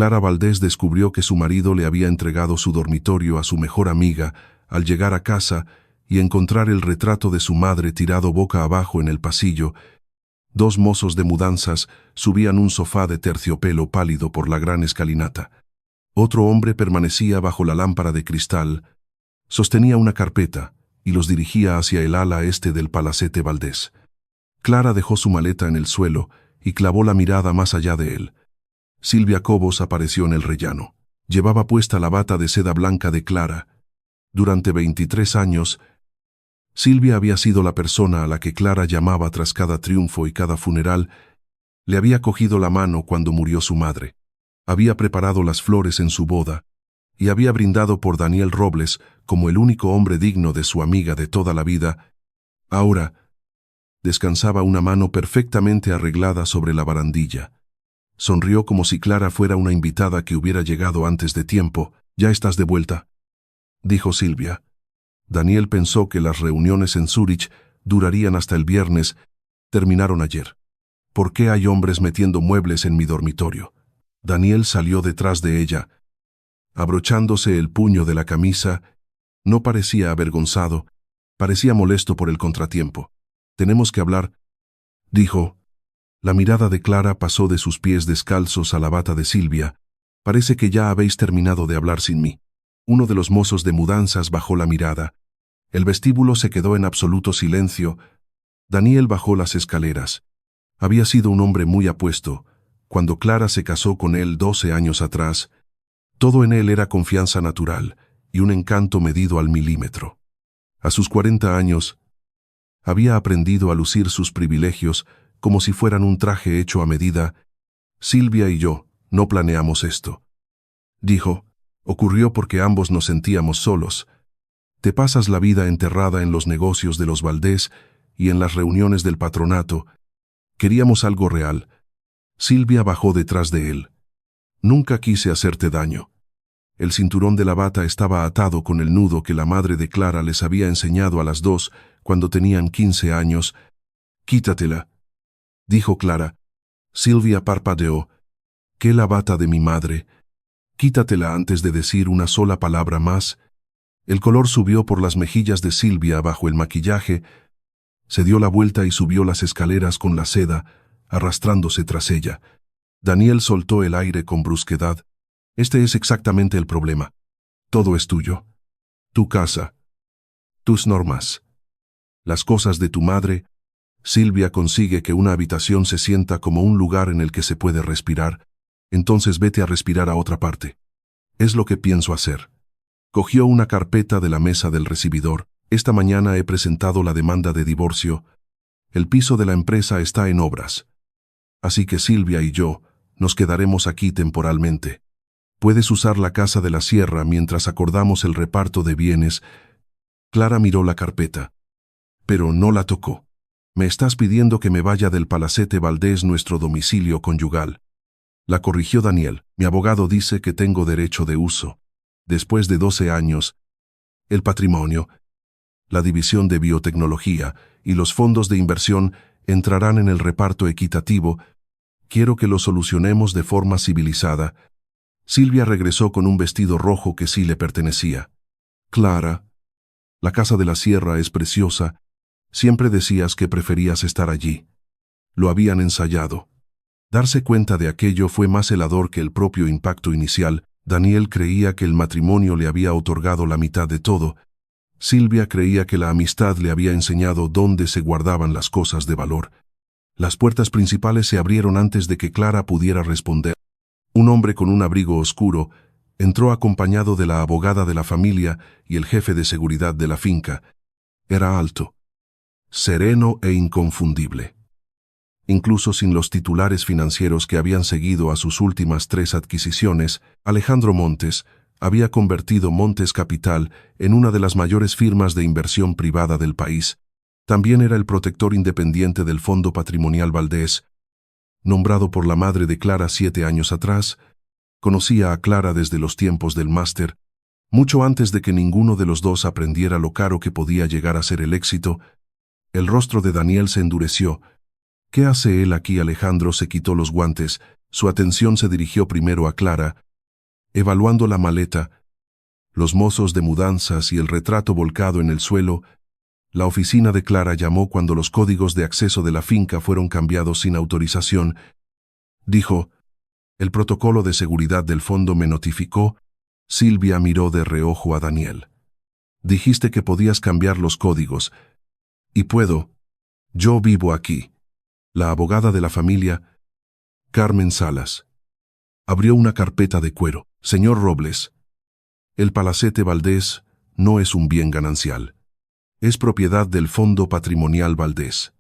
Clara Valdés descubrió que su marido le había entregado su dormitorio a su mejor amiga al llegar a casa y encontrar el retrato de su madre tirado boca abajo en el pasillo. Dos mozos de mudanzas subían un sofá de terciopelo pálido por la gran escalinata. Otro hombre permanecía bajo la lámpara de cristal, sostenía una carpeta y los dirigía hacia el ala este del palacete Valdés. Clara dejó su maleta en el suelo y clavó la mirada más allá de él. Silvia Cobos apareció en el rellano. Llevaba puesta la bata de seda blanca de Clara. Durante 23 años, Silvia había sido la persona a la que Clara llamaba tras cada triunfo y cada funeral. Le había cogido la mano cuando murió su madre. Había preparado las flores en su boda y había brindado por Daniel Robles como el único hombre digno de su amiga de toda la vida. Ahora, descansaba una mano perfectamente arreglada sobre la barandilla. Sonrió como si Clara fuera una invitada que hubiera llegado antes de tiempo. «¿Ya estás de vuelta?», dijo Silvia. Daniel pensó que las reuniones en Zúrich durarían hasta el viernes. Terminaron ayer. «¿Por qué hay hombres metiendo muebles en mi dormitorio?». Daniel salió detrás de ella, abrochándose el puño de la camisa. No parecía avergonzado, parecía molesto por el contratiempo. «Tenemos que hablar», dijo. La mirada de Clara pasó de sus pies descalzos a la bata de Silvia. «Parece que ya habéis terminado de hablar sin mí». Uno de los mozos de mudanzas bajó la mirada. El vestíbulo se quedó en absoluto silencio. Daniel bajó las escaleras. Había sido un hombre muy apuesto. Cuando Clara se casó con él 12 años atrás, todo en él era confianza natural y un encanto medido al milímetro. A sus 40 años, había aprendido a lucir sus privilegios como si fueran un traje hecho a medida. «Silvia y yo no planeamos esto», dijo. «Ocurrió porque ambos nos sentíamos solos. Te pasas la vida enterrada en los negocios de los Valdés y en las reuniones del patronato. Queríamos algo real». Silvia bajó detrás de él. «Nunca quise hacerte daño». El cinturón de la bata estaba atado con el nudo que la madre de Clara les había enseñado a las dos cuando tenían 15 años. «Quítatela», dijo Clara. Silvia parpadeó. «¿Qué la bata de mi madre?» «Quítatela antes de decir una sola palabra más». El color subió por las mejillas de Silvia bajo el maquillaje. Se dio la vuelta y subió las escaleras con la seda, arrastrándose tras ella. Daniel soltó el aire con brusquedad. «Este es exactamente el problema. Todo es tuyo. Tu casa. Tus normas. Las cosas de tu madre». Silvia consigue que una habitación se sienta como un lugar en el que se puede respirar. Entonces vete a respirar a otra parte. Es lo que pienso hacer. Cogió una carpeta de la mesa del recibidor. «Esta mañana he presentado la demanda de divorcio. El piso de la empresa está en obras. Así que Silvia y yo nos quedaremos aquí temporalmente. Puedes usar la casa de la sierra mientras acordamos el reparto de bienes». Clara miró la carpeta, pero no la tocó. «Me estás pidiendo que me vaya del Palacete Valdés, nuestro domicilio conyugal». La corrigió Daniel. «Mi abogado dice que tengo derecho de uso. Después de 12 años, el patrimonio, la división de biotecnología y los fondos de inversión entrarán en el reparto equitativo. Quiero que lo solucionemos de forma civilizada». Silvia regresó con un vestido rojo que sí le pertenecía. «Clara, la casa de la sierra es preciosa. Siempre decías que preferías estar allí». Lo habían ensayado. Darse cuenta de aquello fue más helador que el propio impacto inicial. Daniel creía que el matrimonio le había otorgado la mitad de todo. Silvia creía que la amistad le había enseñado dónde se guardaban las cosas de valor. Las puertas principales se abrieron antes de que Clara pudiera responder. Un hombre con un abrigo oscuro entró acompañado de la abogada de la familia y el jefe de seguridad de la finca. Era alto, sereno e inconfundible. Incluso sin los titulares financieros que habían seguido a sus últimas 3 adquisiciones, Alejandro Montes había convertido Montes Capital en una de las mayores firmas de inversión privada del país. También era el protector independiente del Fondo Patrimonial Valdés. Nombrado por la madre de Clara 7 años atrás, conocía a Clara desde los tiempos del máster, mucho antes de que ninguno de los dos aprendiera lo caro que podía llegar a ser el éxito. El rostro de Daniel se endureció. «¿Qué hace él aquí?» Alejandro se quitó los guantes. Su atención se dirigió primero a Clara, evaluando la maleta, los mozos de mudanzas y el retrato volcado en el suelo. La oficina de Clara llamó cuando los códigos de acceso de la finca fueron cambiados sin autorización. Dijo, el protocolo de seguridad del fondo me notificó. Silvia miró de reojo a Daniel. Dijiste que podías cambiar los códigos. Y puedo. Yo vivo aquí. La abogada de la familia, Carmen Salas, abrió una carpeta de cuero. Señor Robles, el Palacete Valdés no es un bien ganancial. Es propiedad del Fondo Patrimonial Valdés.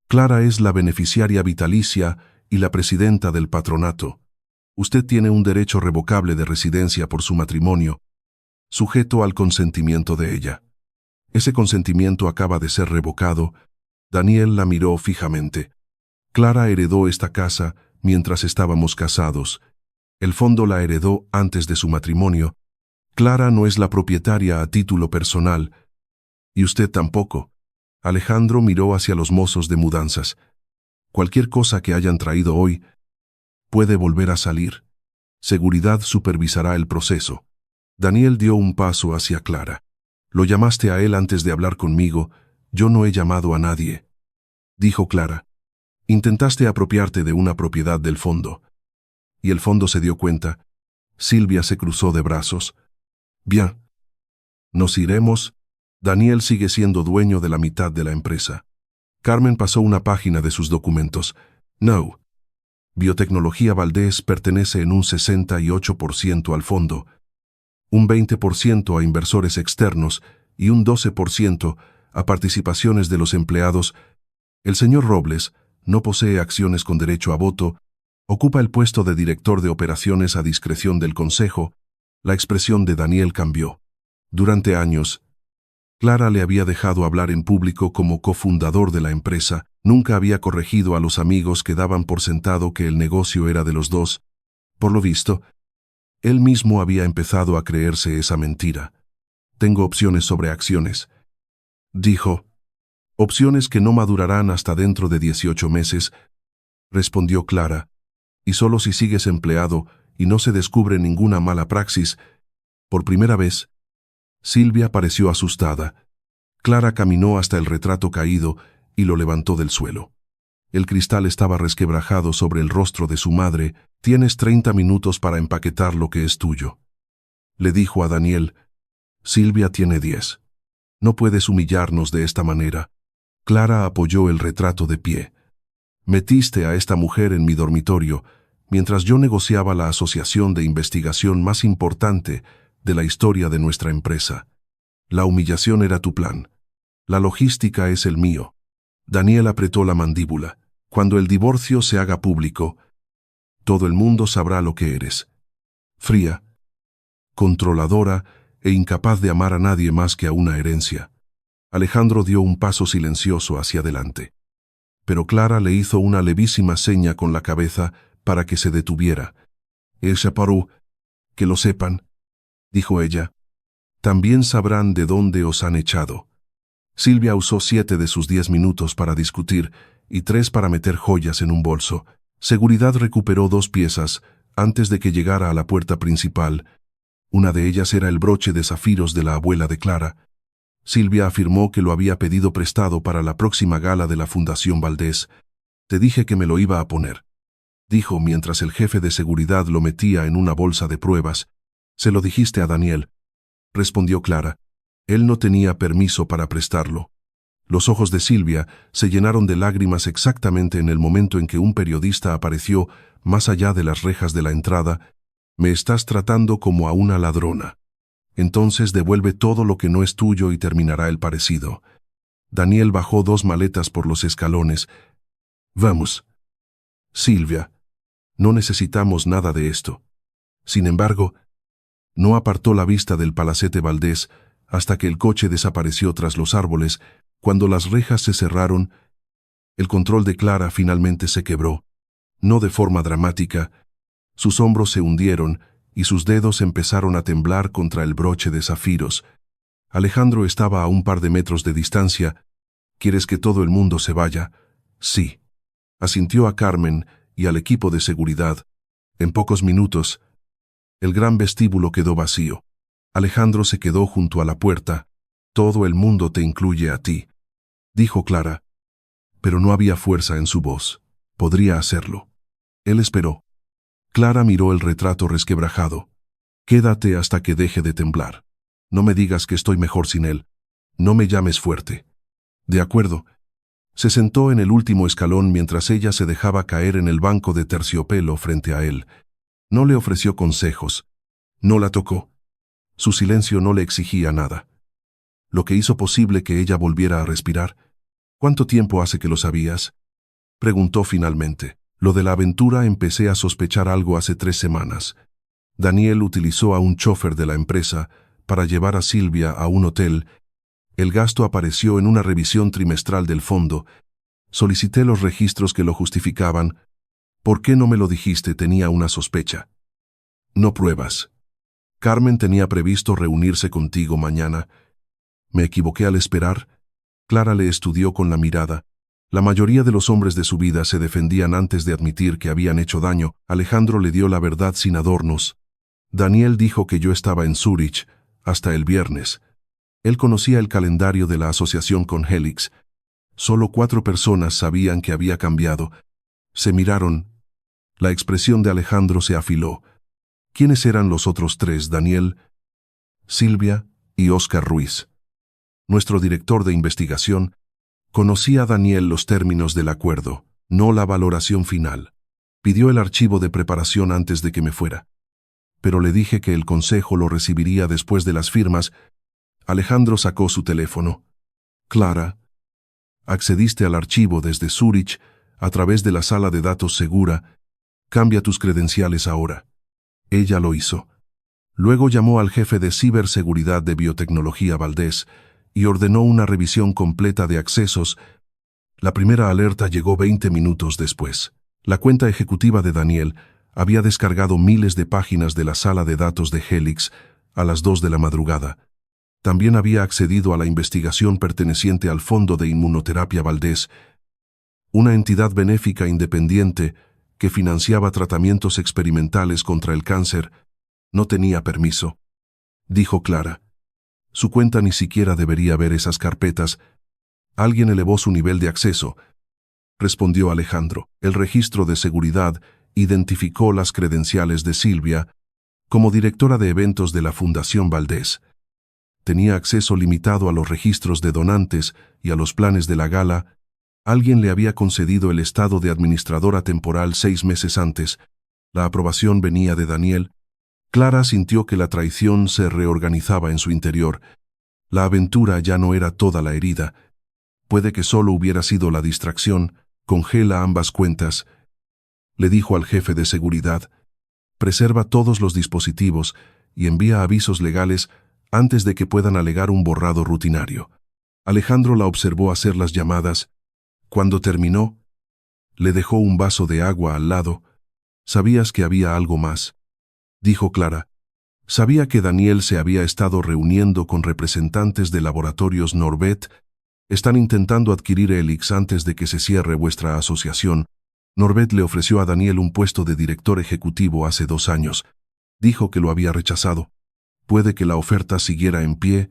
Clara es la beneficiaria vitalicia y la presidenta del patronato. Usted tiene un derecho revocable de residencia por su matrimonio, sujeto al consentimiento de ella. Ese consentimiento acaba de ser revocado. Daniel la miró fijamente. Clara heredó esta casa mientras estábamos casados. El fondo la heredó antes de su matrimonio. Clara no es la propietaria a título personal. Y usted tampoco. Alejandro miró hacia los mozos de mudanzas. Cualquier cosa que hayan traído hoy puede volver a salir. Seguridad supervisará el proceso. Daniel dio un paso hacia Clara. Lo llamaste a él antes de hablar conmigo. Yo no he llamado a nadie. Dijo Clara. Intentaste apropiarte de una propiedad del fondo. Y el fondo se dio cuenta. Silvia se cruzó de brazos. Bien. Nos iremos. Daniel sigue siendo dueño de la mitad de la empresa. Carmen pasó una página de sus documentos. No. Biotecnología Valdés pertenece en un 68% al fondo, un 20% a inversores externos y un 12% a participaciones de los empleados. El señor Robles no posee acciones con derecho a voto, ocupa el puesto de director de operaciones a discreción del consejo. La expresión de Daniel cambió. Durante años, Clara le había dejado hablar en público como cofundador de la empresa, nunca había corregido a los amigos que daban por sentado que el negocio era de los dos. Por lo visto, él mismo había empezado a creerse esa mentira. Tengo opciones sobre acciones, dijo. Opciones que no madurarán hasta dentro de 18 meses, respondió Clara, y solo si sigues empleado y no se descubre ninguna mala praxis. Por primera vez, Silvia pareció asustada. Clara caminó hasta el retrato caído y lo levantó del suelo. El cristal estaba resquebrajado sobre el rostro de su madre. Tienes 30 minutos para empaquetar lo que es tuyo. Le dijo a Daniel. Silvia tiene 10. No puedes humillarnos de esta manera. Clara apoyó el retrato de pie. Metiste a esta mujer en mi dormitorio, mientras yo negociaba la asociación de investigación más importante de la historia de nuestra empresa. La humillación era tu plan. La logística es el mío. Daniel apretó la mandíbula. Cuando el divorcio se haga público, todo el mundo sabrá lo que eres. Fría, controladora e incapaz de amar a nadie más que a una herencia. Alejandro dio un paso silencioso hacia adelante. Pero Clara le hizo una levísima seña con la cabeza para que se detuviera. Él se paró. Que lo sepan, dijo ella. También sabrán de dónde os han echado. Silvia usó 7 de sus 10 minutos para discutir y 3 para meter joyas en un bolso. Seguridad recuperó 2 piezas antes de que llegara a la puerta principal. Una de ellas era el broche de zafiros de la abuela de Clara. Silvia afirmó que lo había pedido prestado para la próxima gala de la Fundación Valdés. Te dije que me lo iba a poner, dijo mientras el jefe de seguridad lo metía en una bolsa de pruebas. Se lo dijiste a Daniel, respondió Clara. Él no tenía permiso para prestarlo. Los ojos de Silvia se llenaron de lágrimas exactamente en el momento en que un periodista apareció más allá de las rejas de la entrada. Me estás tratando como a una ladrona. Entonces devuelve todo lo que no es tuyo y terminará el parecido. Daniel bajó 2 maletas por los escalones. Vamos. Silvia, no necesitamos nada de esto. Sin embargo, no apartó la vista del Palacete Valdés hasta que el coche desapareció tras los árboles. Cuando las rejas se cerraron, el control de Clara finalmente se quebró. No de forma dramática. Sus hombros se hundieron y sus dedos empezaron a temblar contra el broche de zafiros. Alejandro estaba a un par de metros de distancia. ¿Quieres que todo el mundo se vaya? Sí. Asintió a Carmen y al equipo de seguridad. En pocos minutos, el gran vestíbulo quedó vacío. Alejandro se quedó junto a la puerta. «Todo el mundo te incluye a ti», dijo Clara, pero no había fuerza en su voz. Podría hacerlo. Él esperó. Clara miró el retrato resquebrajado. «Quédate hasta que deje de temblar. No me digas que estoy mejor sin él. No me llames fuerte». «De acuerdo». Se sentó en el último escalón mientras ella se dejaba caer en el banco de terciopelo frente a él. No le ofreció consejos. No la tocó. Su silencio no le exigía nada. Lo que hizo posible que ella volviera a respirar. «¿Cuánto tiempo hace que lo sabías?», preguntó finalmente. «Lo de la aventura empecé a sospechar algo hace 3 semanas. Daniel utilizó a un chofer de la empresa para llevar a Silvia a un hotel. El gasto apareció en una revisión trimestral del fondo. Solicité los registros que lo justificaban. ¿Por qué no me lo dijiste? Tenía una sospecha». «No pruebas. Carmen tenía previsto reunirse contigo mañana. ¿Me equivoqué al esperar?». Clara le estudió con la mirada. La mayoría de los hombres de su vida se defendían antes de admitir que habían hecho daño. Alejandro le dio la verdad sin adornos. «Daniel dijo que yo estaba en Zúrich hasta el viernes. Él conocía el calendario de la asociación con Helix. Solo 4 personas sabían que había cambiado». Se miraron. La expresión de Alejandro se afiló. ¿Quiénes eran los otros 3, Daniel, Silvia y Óscar Ruiz? Nuestro director de investigación conocía a Daniel los términos del acuerdo, no la valoración final. Pidió el archivo de preparación antes de que me fuera. Pero le dije que el consejo lo recibiría después de las firmas. Alejandro sacó su teléfono. «Clara, accediste al archivo desde Zúrich a través de la sala de datos segura. Cambia tus credenciales ahora». Ella lo hizo. Luego llamó al jefe de ciberseguridad de biotecnología Valdés y ordenó una revisión completa de accesos. La primera alerta llegó 20 minutos después. La cuenta ejecutiva de Daniel había descargado miles de páginas de la sala de datos de Helix a las 2 de la madrugada. También había accedido a la investigación perteneciente al Fondo de Inmunoterapia Valdés, una entidad benéfica independiente que financiaba tratamientos experimentales contra el cáncer. «No tenía permiso», dijo Clara. «Su cuenta ni siquiera debería ver esas carpetas. Alguien elevó su nivel de acceso», respondió Alejandro. «El registro de seguridad identificó las credenciales de Silvia como directora de eventos de la Fundación Valdés. Tenía acceso limitado a los registros de donantes y a los planes de la gala. Alguien le había concedido el estado de administradora temporal 6 meses antes. La aprobación venía de Daniel». Clara sintió que la traición se reorganizaba en su interior. La aventura ya no era toda la herida. Puede que solo hubiera sido la distracción. «Congela ambas cuentas», le dijo al jefe de seguridad. «Preserva todos los dispositivos y envía avisos legales antes de que puedan alegar un borrado rutinario». Alejandro la observó hacer las llamadas. Cuando terminó, le dejó un vaso de agua al lado. «¿Sabías que había algo más?», dijo Clara. «Sabía que Daniel se había estado reuniendo con representantes de laboratorios Norbet. Están intentando adquirir Helix antes de que se cierre vuestra asociación. Norbet le ofreció a Daniel un puesto de director ejecutivo hace 2 años. Dijo que lo había rechazado. Puede que la oferta siguiera en pie».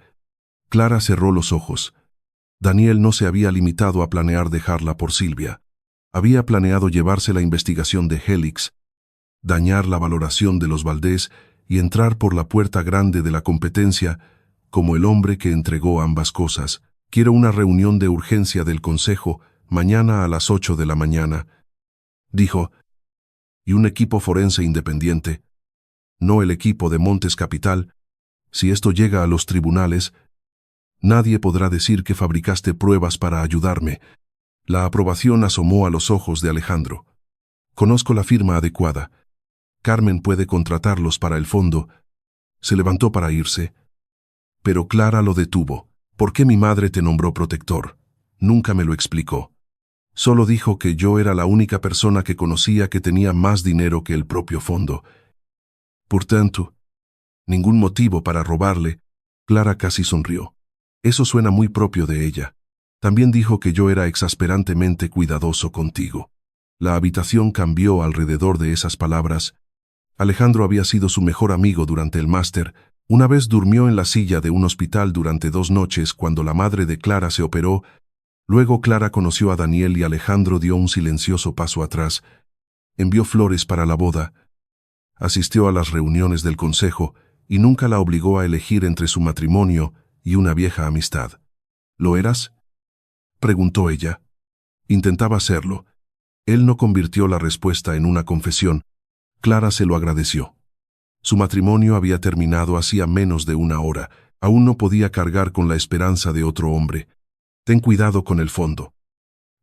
Clara cerró los ojos. Daniel no se había limitado a planear dejarla por Silvia. Había planeado llevarse la investigación de Helix, dañar la valoración de los Valdés y entrar por la puerta grande de la competencia como el hombre que entregó ambas cosas. «Quiero una reunión de urgencia del consejo mañana a las 8 de la mañana», dijo, «y un equipo forense independiente. No el equipo de Montes Capital. Si esto llega a los tribunales, nadie podrá decir que fabricaste pruebas para ayudarme». La aprobación asomó a los ojos de Alejandro. «Conozco la firma adecuada. Carmen puede contratarlos para el fondo». Se levantó para irse. Pero Clara lo detuvo. «¿Por qué mi madre te nombró protector? Nunca me lo explicó. Solo dijo que yo era la única persona que conocía que tenía más dinero que el propio fondo. Por tanto, ningún motivo para robarle». Clara casi sonrió. «Eso suena muy propio de ella. También dijo que yo era exasperantemente cuidadoso contigo». La habitación cambió alrededor de esas palabras. Alejandro había sido su mejor amigo durante el máster. Una vez durmió en la silla de un hospital durante 2 noches cuando la madre de Clara se operó. Luego Clara conoció a Daniel y Alejandro dio un silencioso paso atrás. Envió flores para la boda. Asistió a las reuniones del consejo y nunca la obligó a elegir entre su matrimonio y una vieja amistad. ¿Lo eras?, preguntó ella. Intentaba hacerlo. Él no convirtió la respuesta en una confesión. Clara se lo agradeció. Su matrimonio había terminado hacía menos de 1 hora. Aún no podía cargar con la esperanza de otro hombre. Ten cuidado con el fondo,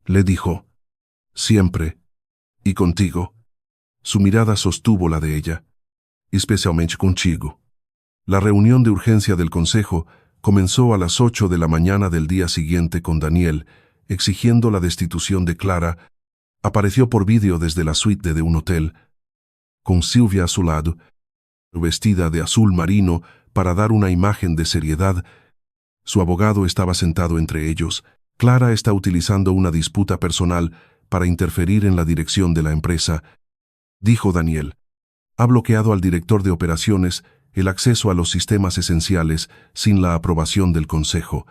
le dijo. Siempre. ¿Y contigo? Su mirada sostuvo la de ella. Especialmente contigo. La reunión de urgencia del consejo comenzó a las 8 de la mañana del día siguiente con Daniel, exigiendo la destitución de Clara. Apareció por vídeo desde la suite de un hotel, con Silvia a su lado, vestida de azul marino para dar una imagen de seriedad. Su abogado estaba sentado entre ellos. Clara está utilizando una disputa personal para interferir en la dirección de la empresa, dijo Daniel. Ha bloqueado al director de operaciones el acceso a los sistemas esenciales sin la aprobación del consejo.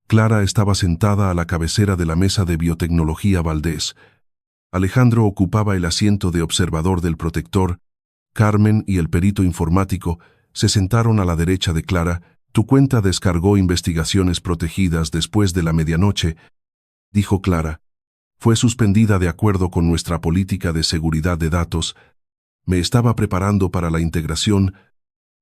Clara estaba sentada a la cabecera de la mesa de biotecnología Valdés. Alejandro ocupaba el asiento de observador del protector. Carmen y el perito informático se sentaron a la derecha de Clara. Tu cuenta descargó investigaciones protegidas después de la medianoche, dijo Clara. Fue suspendida de acuerdo con nuestra política de seguridad de datos. Me estaba preparando para la integración.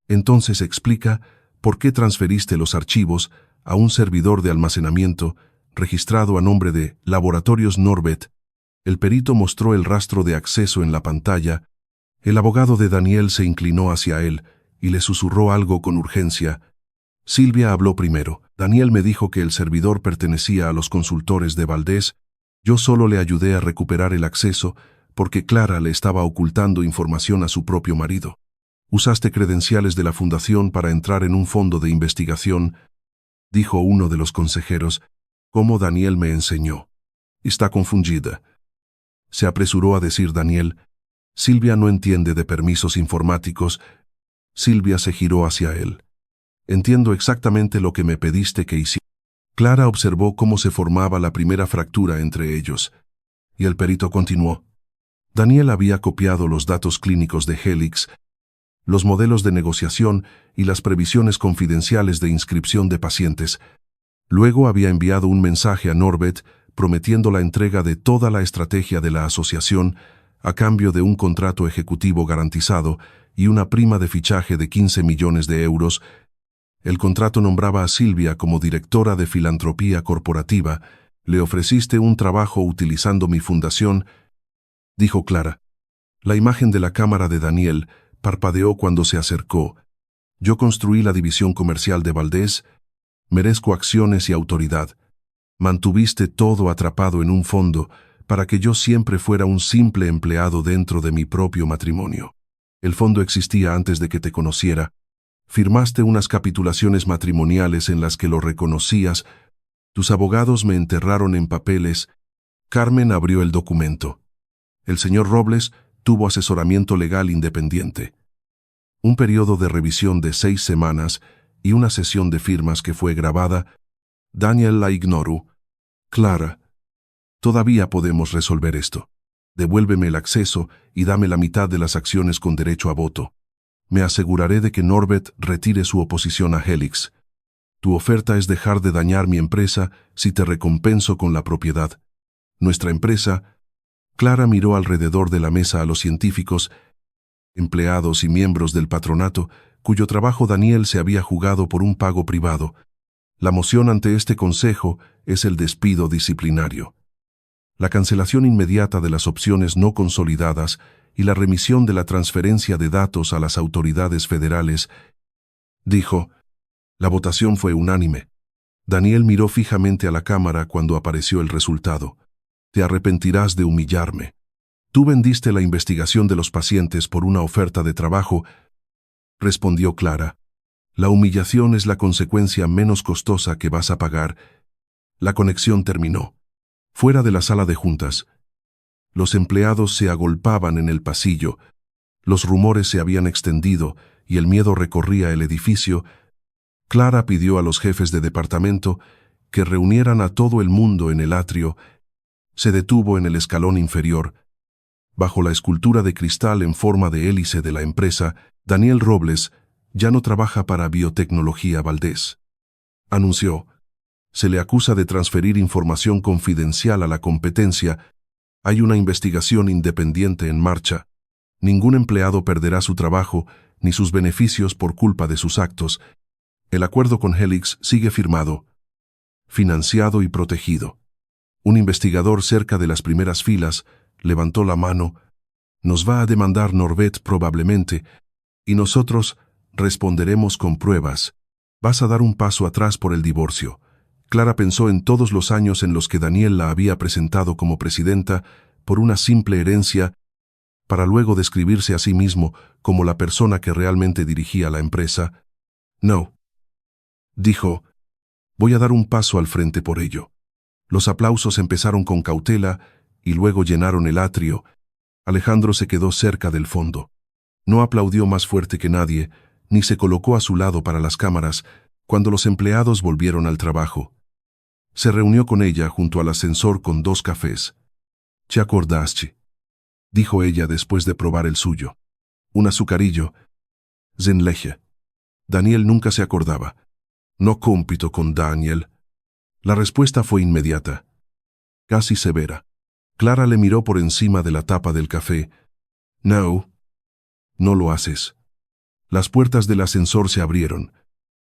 Entonces explica por qué transferiste los archivos a un servidor de almacenamiento registrado a nombre de Laboratorios Norbert. El perito mostró el rastro de acceso en la pantalla. El abogado de Daniel se inclinó hacia él y le susurró algo con urgencia. Silvia habló primero. Daniel me dijo que el servidor pertenecía a los consultores de Valdés. Yo solo le ayudé a recuperar el acceso porque Clara le estaba ocultando información a su propio marido. Usaste credenciales de la fundación para entrar en un fondo de investigación, dijo uno de los consejeros, como Daniel me enseñó. Está confundida, se apresuró a decir Daniel. Silvia no entiende de permisos informáticos. Silvia se giró hacia él. Entiendo exactamente lo que me pediste que hiciera. Clara observó cómo se formaba la primera fractura entre ellos, y el perito continuó. Daniel había copiado los datos clínicos de Helix, los modelos de negociación y las previsiones confidenciales de inscripción de pacientes. Luego había enviado un mensaje a Norbert prometiendo la entrega de toda la estrategia de la asociación a cambio de un contrato ejecutivo garantizado y una prima de fichaje de 15 millones de euros. El contrato nombraba a Silvia como directora de filantropía corporativa. Le ofreciste un trabajo utilizando mi fundación, dijo Clara. La imagen de la cámara de Daniel parpadeó cuando se acercó. Yo construí la división comercial de Valdés. Merezco acciones y autoridad. Mantuviste todo atrapado en un fondo para que yo siempre fuera un simple empleado dentro de mi propio matrimonio. El fondo existía antes de que te conociera. Firmaste unas capitulaciones matrimoniales en las que lo reconocías. Tus abogados me enterraron en papeles. Carmen abrió el documento. El señor Robles tuvo asesoramiento legal independiente. Un periodo de revisión de 6 semanas y una sesión de firmas que fue grabada. Daniel la ignoró. Clara, todavía podemos resolver esto. Devuélveme el acceso y dame la mitad de las acciones con derecho a voto. Me aseguraré de que Norbert retire su oposición a Helix. Tu oferta es dejar de dañar mi empresa si te recompenso con la propiedad. Nuestra empresa... Clara miró alrededor de la mesa a los científicos, empleados y miembros del patronato, cuyo trabajo Daniel se había jugado por un pago privado. La moción ante este consejo es el despido disciplinario, la cancelación inmediata de las opciones no consolidadas y la remisión de la transferencia de datos a las autoridades federales, dijo. La votación fue unánime. Daniel miró fijamente a la cámara cuando apareció el resultado. Te arrepentirás de humillarme. Tú vendiste la investigación de los pacientes por una oferta de trabajo, respondió Clara. La humillación es la consecuencia menos costosa que vas a pagar. La conexión terminó. Fuera de la sala de juntas, los empleados se agolpaban en el pasillo. Los rumores se habían extendido y el miedo recorría el edificio. Clara pidió a los jefes de departamento que reunieran a todo el mundo en el atrio. Se detuvo en el escalón inferior. Bajo la escultura de cristal en forma de hélice de la empresa, Daniel Robles ya no trabaja para Biotecnología Valdés. Anunció: se le acusa de transferir información confidencial a la competencia. Hay una investigación independiente en marcha. Ningún empleado perderá su trabajo ni sus beneficios por culpa de sus actos. El acuerdo con Helix sigue firmado, financiado y protegido. Un investigador cerca de las primeras filas levantó la mano. Nos va a demandar Norbert probablemente, y nosotros responderemos con pruebas. Vas a dar un paso atrás por el divorcio. Clara pensó en todos los años en los que Daniel la había presentado como presidenta por una simple herencia, para luego describirse a sí mismo como la persona que realmente dirigía la empresa. No, dijo, voy a dar un paso al frente por ello. Los aplausos empezaron con cautela y luego llenaron el atrio. Alejandro se quedó cerca del fondo. No aplaudió más fuerte que nadie, ni se colocó a su lado para las cámaras cuando los empleados volvieron al trabajo. Se reunió con ella junto al ascensor con 2 cafés. «¿Te acordaste?», dijo ella después de probar el suyo. «Un azucarillo». «Zenleche». Daniel nunca se acordaba. «No compito con Daniel». La respuesta fue inmediata, casi severa. Clara le miró por encima de la tapa del café. «No, no lo haces». Las puertas del ascensor se abrieron.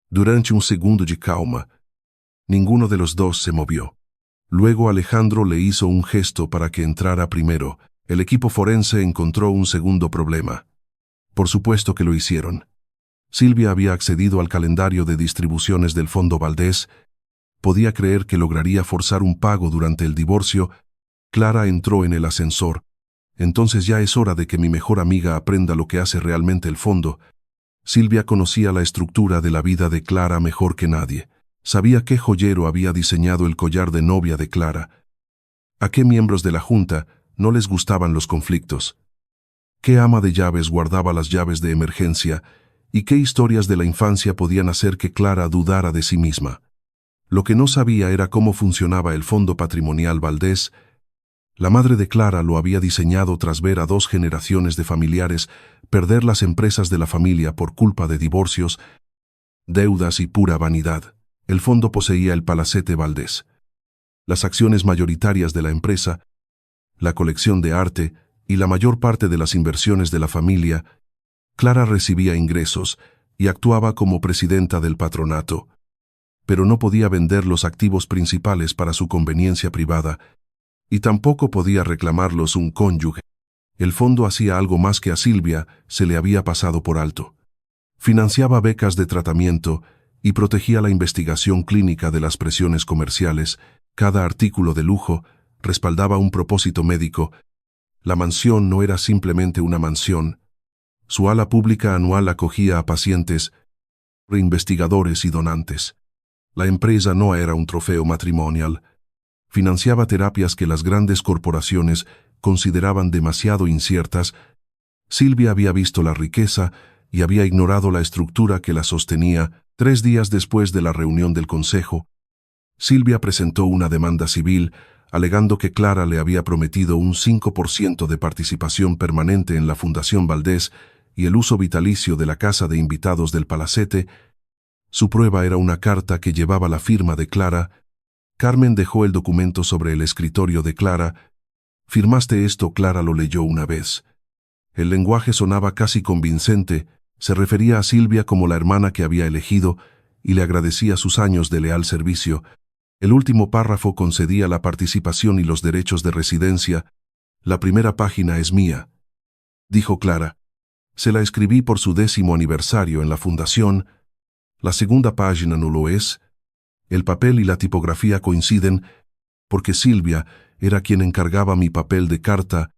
Durante un segundo de calma, ninguno de los dos se movió. Luego Alejandro le hizo un gesto para que entrara primero. El equipo forense encontró un segundo problema. Por supuesto que lo hicieron. Silvia había accedido al calendario de distribuciones del Fondo Valdés. Podía creer que lograría forzar un pago durante el divorcio. Clara entró en el ascensor. «Entonces ya es hora de que mi mejor amiga aprenda lo que hace realmente el fondo». Silvia conocía la estructura de la vida de Clara mejor que nadie. Sabía qué joyero había diseñado el collar de novia de Clara. A qué miembros de la junta no les gustaban los conflictos. Qué ama de llaves guardaba las llaves de emergencia y qué historias de la infancia podían hacer que Clara dudara de sí misma. Lo que no sabía era cómo funcionaba el Fondo Patrimonial Valdés. La madre de Clara lo había diseñado tras ver a 2 generaciones de familiares perder las empresas de la familia por culpa de divorcios, deudas y pura vanidad. El fondo poseía el Palacete Valdés, las acciones mayoritarias de la empresa, la colección de arte y la mayor parte de las inversiones de la familia. Clara recibía ingresos y actuaba como presidenta del patronato, pero no podía vender los activos principales para su conveniencia privada, y tampoco podía reclamarlos un cónyuge. El fondo hacía algo más que a Silvia se le había pasado por alto. Financiaba becas de tratamiento y protegía la investigación clínica de las presiones comerciales. Cada artículo de lujo respaldaba un propósito médico. La mansión no era simplemente una mansión. Su ala pública anual acogía a pacientes, investigadores y donantes. La empresa no era un trofeo matrimonial. Financiaba terapias que las grandes corporaciones consideraban demasiado inciertas. Silvia había visto la riqueza y había ignorado la estructura que la sostenía. 3 días después de la reunión del consejo, Silvia presentó una demanda civil alegando que Clara le había prometido un 5% de participación permanente en la Fundación Valdés y el uso vitalicio de la casa de invitados del Palacete. Su prueba era una carta que llevaba la firma de Clara. Carmen dejó el documento sobre el escritorio de Clara. «¿Firmaste esto?». Clara lo leyó una vez. El lenguaje sonaba casi convincente. Se refería a Silvia como la hermana que había elegido y le agradecía sus años de leal servicio. El último párrafo concedía la participación y los derechos de residencia. «La primera página es mía», dijo Clara. «Se la escribí por su 10º aniversario en la fundación. La segunda página no lo es. El papel y la tipografía coinciden porque Silvia era quien encargaba mi papel de carta».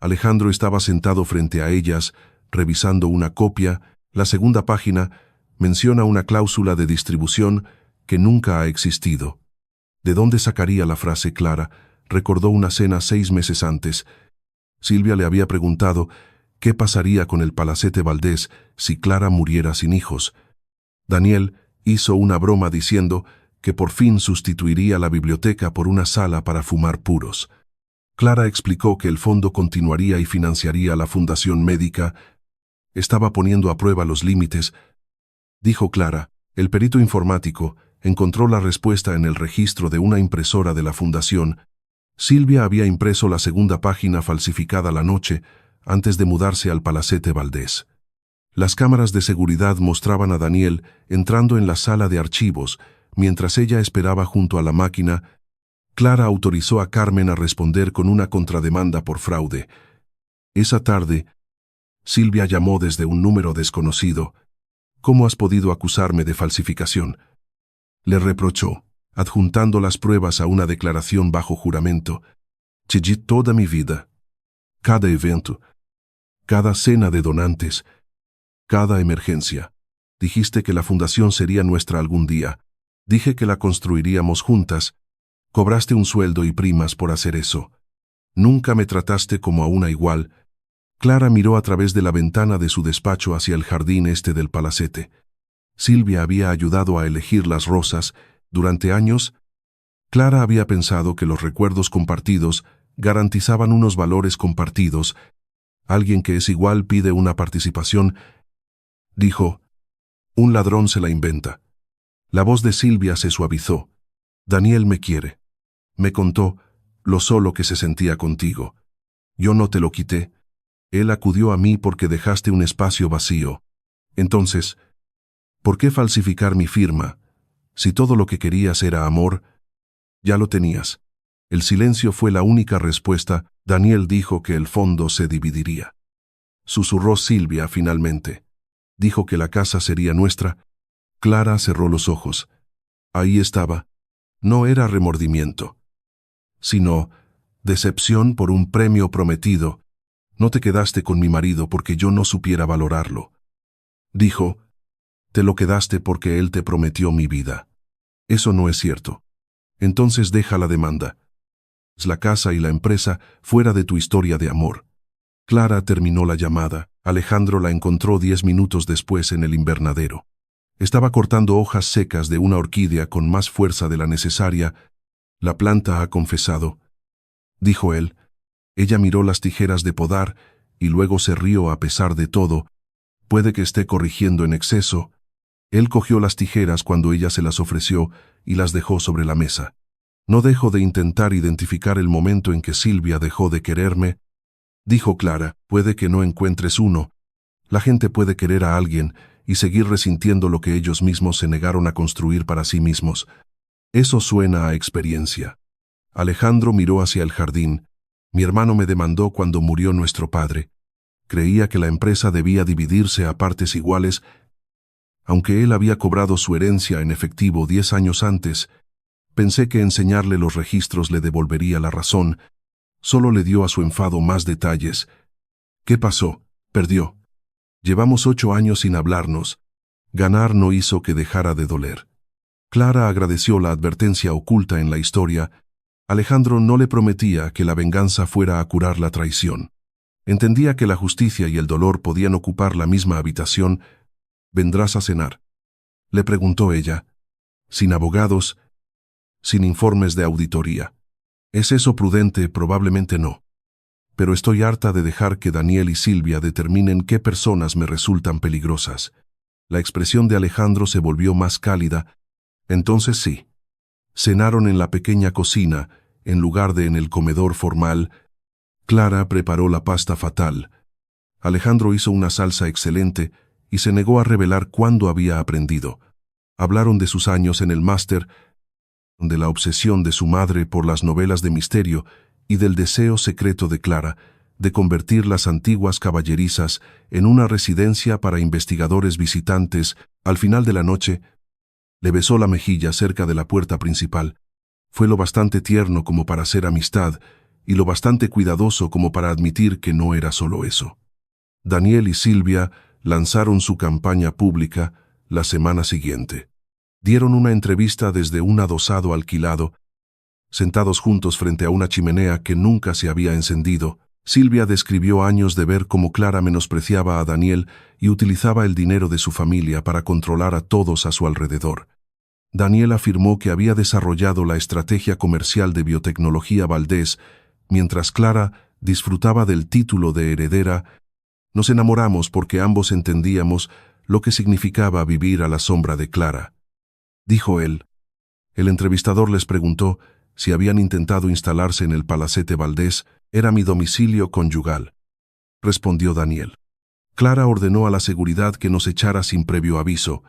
Alejandro estaba sentado frente a ellas, revisando una copia. La segunda página menciona una cláusula de distribución que nunca ha existido. ¿De dónde sacaría la frase Clara? Recordó una cena 6 meses antes. Silvia le había preguntado ¿Qué pasaría con el Palacete Valdés si Clara muriera sin hijos? Daniel hizo una broma diciendo que por fin sustituiría la biblioteca por una sala para fumar puros. Clara explicó que el fondo continuaría y financiaría la fundación médica. Estaba poniendo a prueba los límites. Dijo Clara, el perito informático encontró la respuesta en el registro de una impresora de la fundación. Silvia había impreso la segunda página falsificada la noche antes de mudarse al Palacete Valdés. Las cámaras de seguridad mostraban a Daniel entrando en la sala de archivos mientras ella esperaba junto a la máquina. Clara autorizó a Carmen a responder con una contrademanda por fraude. Esa tarde, Silvia llamó desde un número desconocido. ¿Cómo has podido acusarme de falsificación?, le reprochó, adjuntando las pruebas a una declaración bajo juramento. Te di toda mi vida. Cada evento, cada cena de donantes, cada emergencia. Dijiste que la fundación sería nuestra algún día. Dije que la construiríamos juntas. Cobraste un sueldo y primas por hacer eso. Nunca me trataste como a una igual. Clara miró a través de la ventana de su despacho hacia el jardín este del palacete. Silvia había ayudado a elegir las rosas. Durante años, Clara había pensado que los recuerdos compartidos garantizaban unos valores compartidos. Alguien que es igual pide una participación. Dijo, un ladrón se la inventa. La voz de Silvia se suavizó. Daniel me quiere. Me contó lo solo que se sentía contigo. Yo no te lo quité. Él acudió a mí porque dejaste un espacio vacío. Entonces, ¿por qué falsificar mi firma? Si todo lo que querías era amor, ya lo tenías. El silencio fue la única respuesta. Daniel dijo que el fondo se dividiría. Susurró Silvia finalmente. Dijo que la casa sería nuestra. Clara cerró los ojos. Ahí estaba. No era remordimiento, sino decepción por un premio prometido. No te quedaste con mi marido porque yo no supiera valorarlo. Dijo, te lo quedaste porque él te prometió mi vida. Eso no es cierto. Entonces deja la demanda. La casa y la empresa fuera de tu historia de amor. Clara terminó la llamada. Alejandro la encontró 10 minutos después en el invernadero. Estaba cortando hojas secas de una orquídea con más fuerza de la necesaria. La planta ha confesado, dijo él. Ella miró las tijeras de podar y luego se rió a pesar de todo. Puede que esté corrigiendo en exceso. Él cogió las tijeras cuando ella se las ofreció y las dejó sobre la mesa. No dejo de intentar identificar el momento en que Silvia dejó de quererme, dijo Clara. Puede que no encuentres uno. La gente puede querer a alguien y seguir resintiendo lo que ellos mismos se negaron a construir para sí mismos. Eso suena a experiencia. Alejandro miró hacia el jardín. Mi hermano me demandó cuando murió nuestro padre. Creía que la empresa debía dividirse a partes iguales. Aunque él había cobrado su herencia en efectivo 10 años antes, pensé que enseñarle los registros le devolvería la razón. Solo le dio a su enfado más detalles. ¿Qué pasó? Perdió. Llevamos 8 años sin hablarnos. Ganar no hizo que dejara de doler. Clara agradeció la advertencia oculta en la historia. Alejandro no le prometía que la venganza fuera a curar la traición. Entendía que la justicia y el dolor podían ocupar la misma habitación. ¿Vendrás a cenar?, le preguntó ella. Sin abogados, sin informes de auditoría. ¿Es eso prudente? Probablemente no. Pero estoy harta de dejar que Daniel y Silvia determinen qué personas me resultan peligrosas. La expresión de Alejandro se volvió más cálida. Entonces sí. Cenaron en la pequeña cocina, en lugar de en el comedor formal. Clara preparó la pasta fatal. Alejandro hizo una salsa excelente y se negó a revelar cuándo había aprendido. Hablaron de sus años en el máster, de la obsesión de su madre por las novelas de misterio y del deseo secreto de Clara de convertir las antiguas caballerizas en una residencia para investigadores visitantes. Al final de la noche, le besó la mejilla cerca de la puerta principal. Fue lo bastante tierno como para hacer amistad y lo bastante cuidadoso como para admitir que no era solo eso. Daniel y Silvia lanzaron su campaña pública la semana siguiente. Dieron una entrevista desde un adosado alquilado, sentados juntos frente a una chimenea que nunca se había encendido. Silvia describió años de ver cómo Clara menospreciaba a Daniel y utilizaba el dinero de su familia para controlar a todos a su alrededor. Daniel afirmó que había desarrollado la estrategia comercial de biotecnología Valdés, mientras Clara disfrutaba del título de heredera. Nos enamoramos porque ambos entendíamos lo que significaba vivir a la sombra de Clara, dijo él. El entrevistador les preguntó si habían intentado instalarse en el Palacete Valdés. Era mi domicilio conyugal, respondió Daniel. Clara ordenó a la seguridad que nos echara sin previo aviso.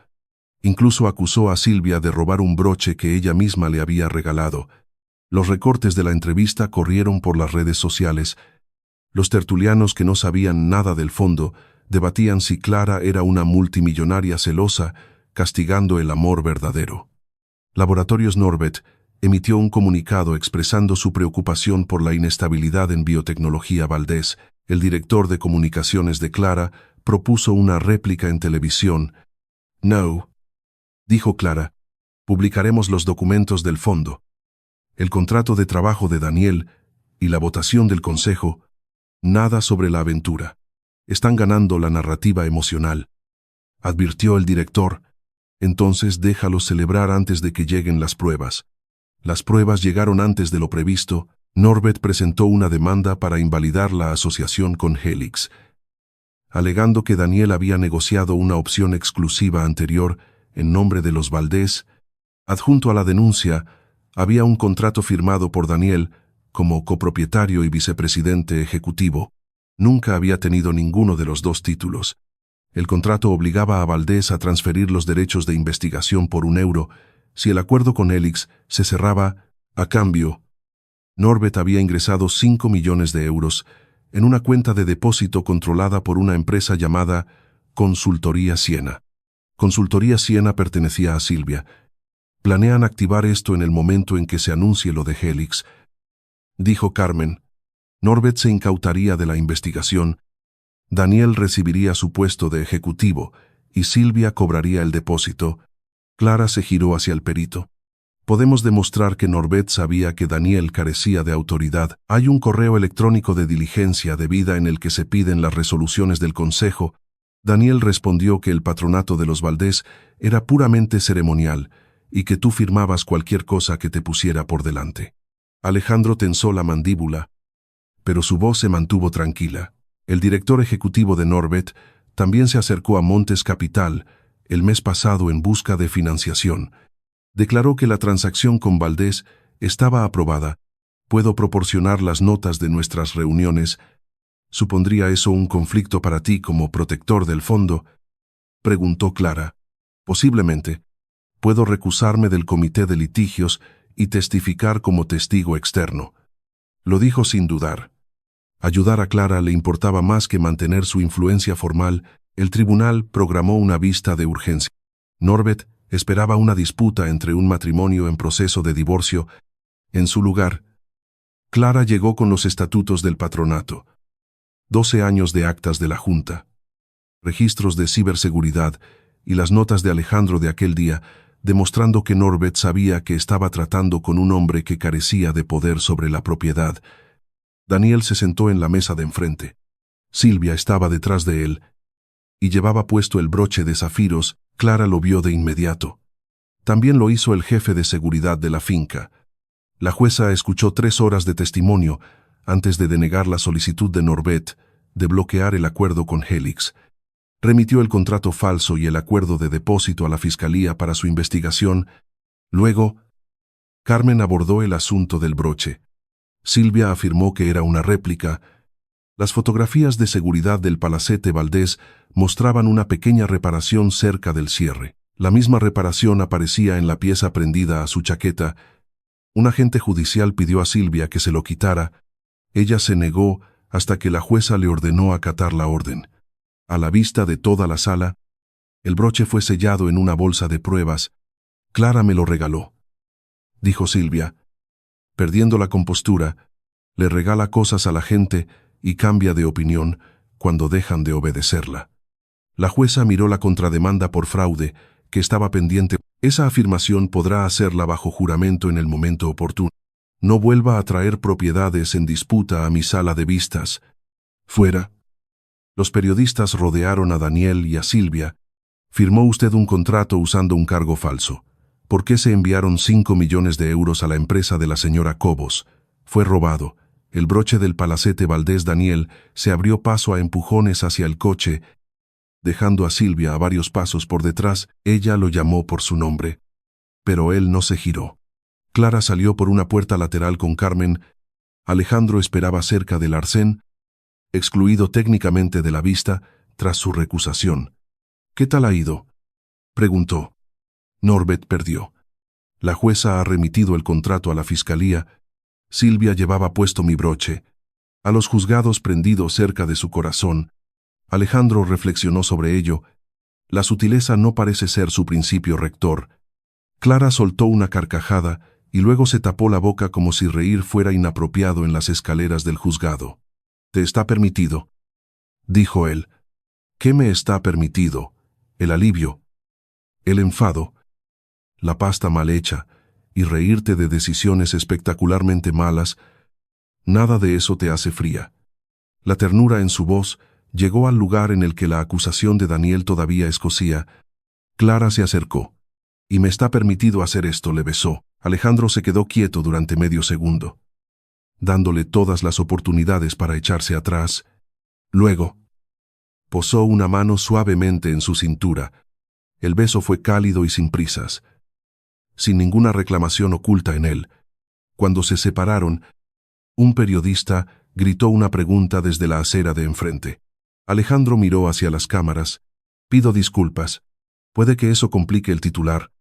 Incluso acusó a Silvia de robar un broche que ella misma le había regalado. Los recortes de la entrevista corrieron por las redes sociales. Los tertulianos que no sabían nada del fondo debatían si Clara era una multimillonaria celosa, castigando el amor verdadero. Laboratorios Norbert emitió un comunicado expresando su preocupación por la inestabilidad en biotecnología Valdés. El director de comunicaciones de Clara propuso una réplica en televisión. No, dijo Clara, publicaremos los documentos del fondo, el contrato de trabajo de Daniel y la votación del consejo. Nada sobre la aventura. Están ganando la narrativa emocional, advirtió el director. Entonces déjalos celebrar antes de que lleguen las pruebas. Las pruebas llegaron antes de lo previsto. Norbert presentó una demanda para invalidar la asociación con Helix, alegando que Daniel había negociado una opción exclusiva anterior en nombre de los Valdés. Adjunto a la denuncia, había un contrato firmado por Daniel como copropietario y vicepresidente ejecutivo. Nunca había tenido ninguno de los dos títulos. El contrato obligaba a Valdés a transferir los derechos de investigación por €1 si el acuerdo con Helix se cerraba. A cambio, Norbert había ingresado 5 millones de euros en una cuenta de depósito controlada por una empresa llamada Consultoría Siena. Consultoría Siena pertenecía a Silvia. Planean activar esto en el momento en que se anuncie lo de Helix, dijo Carmen. Norbert se incautaría de la investigación. Daniel recibiría su puesto de ejecutivo y Silvia cobraría el depósito. Clara se giró hacia el perito. Podemos demostrar que Norbert sabía que Daniel carecía de autoridad. Hay un correo electrónico de diligencia debida en el que se piden las resoluciones del consejo. Daniel respondió que el patronato de los Valdés era puramente ceremonial y que tú firmabas cualquier cosa que te pusiera por delante. Alejandro tensó la mandíbula, pero su voz se mantuvo tranquila. El director ejecutivo de Norbert también se acercó a Montes Capital el mes pasado en busca de financiación. Declaró que la transacción con Valdés estaba aprobada. Puedo proporcionar las notas de nuestras reuniones. ¿Supondría eso un conflicto para ti como protector del fondo?, preguntó Clara. Posiblemente. Puedo recusarme del comité de litigios y testificar como testigo externo. Lo dijo sin dudar. Ayudar a Clara le importaba más que mantener su influencia formal. El tribunal programó una vista de urgencia. Norbert esperaba una disputa entre un matrimonio en proceso de divorcio. En su lugar, Clara llegó con los estatutos del patronato, 12 años de actas de la Junta, registros de ciberseguridad y las notas de Alejandro de aquel día, demostrando que Norbert sabía que estaba tratando con un hombre que carecía de poder sobre la propiedad. Daniel se sentó en la mesa de enfrente. Silvia estaba detrás de él y llevaba puesto el broche de zafiros. Clara lo vio de inmediato. También lo hizo el jefe de seguridad de la finca. La jueza escuchó 3 horas de testimonio antes de denegar la solicitud de Norbert de bloquear el acuerdo con Helix. Remitió el contrato falso y el acuerdo de depósito a la fiscalía para su investigación. Luego, Carmen abordó el asunto del broche. Silvia afirmó que era una réplica. Las fotografías de seguridad del Palacete Valdés mostraban una pequeña reparación cerca del cierre. La misma reparación aparecía en la pieza prendida a su chaqueta. Un agente judicial pidió a Silvia que se lo quitara. Ella se negó hasta que la jueza le ordenó acatar la orden. A la vista de toda la sala, el broche fue sellado en una bolsa de pruebas. Clara me lo regaló, dijo Silvia. Perdiendo la compostura, le regala cosas a la gente y cambia de opinión cuando dejan de obedecerla. La jueza miró la contrademanda por fraude que estaba pendiente. Esa afirmación podrá hacerla bajo juramento en el momento oportuno. No vuelva a traer propiedades en disputa a mi sala de vistas, Fuera. Los periodistas rodearon a Daniel y a Silvia. Firmó usted un contrato usando un cargo falso. ¿Por qué se enviaron 5 millones de euros a la empresa de la señora Cobos? Fue robado. El broche del palacete Valdés. Daniel se abrió paso a empujones hacia el coche, dejando a Silvia a varios pasos por detrás. Ella lo llamó por su nombre, pero él no se giró. Clara salió por una puerta lateral con Carmen. Alejandro esperaba cerca del arcén, excluido técnicamente de la vista tras su recusación. «¿Qué tal ha ido?», preguntó. «Norbert perdió. La jueza ha remitido el contrato a la fiscalía. Silvia llevaba puesto mi broche. A los juzgados prendido cerca de su corazón». Alejandro reflexionó sobre ello. La sutileza no parece ser su principio rector. Clara soltó una carcajada y luego se tapó la boca como si reír fuera inapropiado en las escaleras del juzgado. «Te está permitido», dijo él. «¿Qué me está permitido? El alivio, el enfado, la pasta mal hecha y reírte de decisiones espectacularmente malas. Nada de eso te hace fría». La ternura en su voz llegó al lugar en el que la acusación de Daniel todavía escocía. Clara se acercó. «¿Y me está permitido hacer esto?», le besó. Alejandro se quedó quieto durante medio segundo, dándole todas las oportunidades para echarse atrás. Luego, posó una mano suavemente en su cintura. El beso fue cálido y sin prisas, sin ninguna reclamación oculta en él. Cuando se separaron, un periodista gritó una pregunta desde la acera de enfrente. Alejandro miró hacia las cámaras. «Pido disculpas. Puede que eso complique el titular.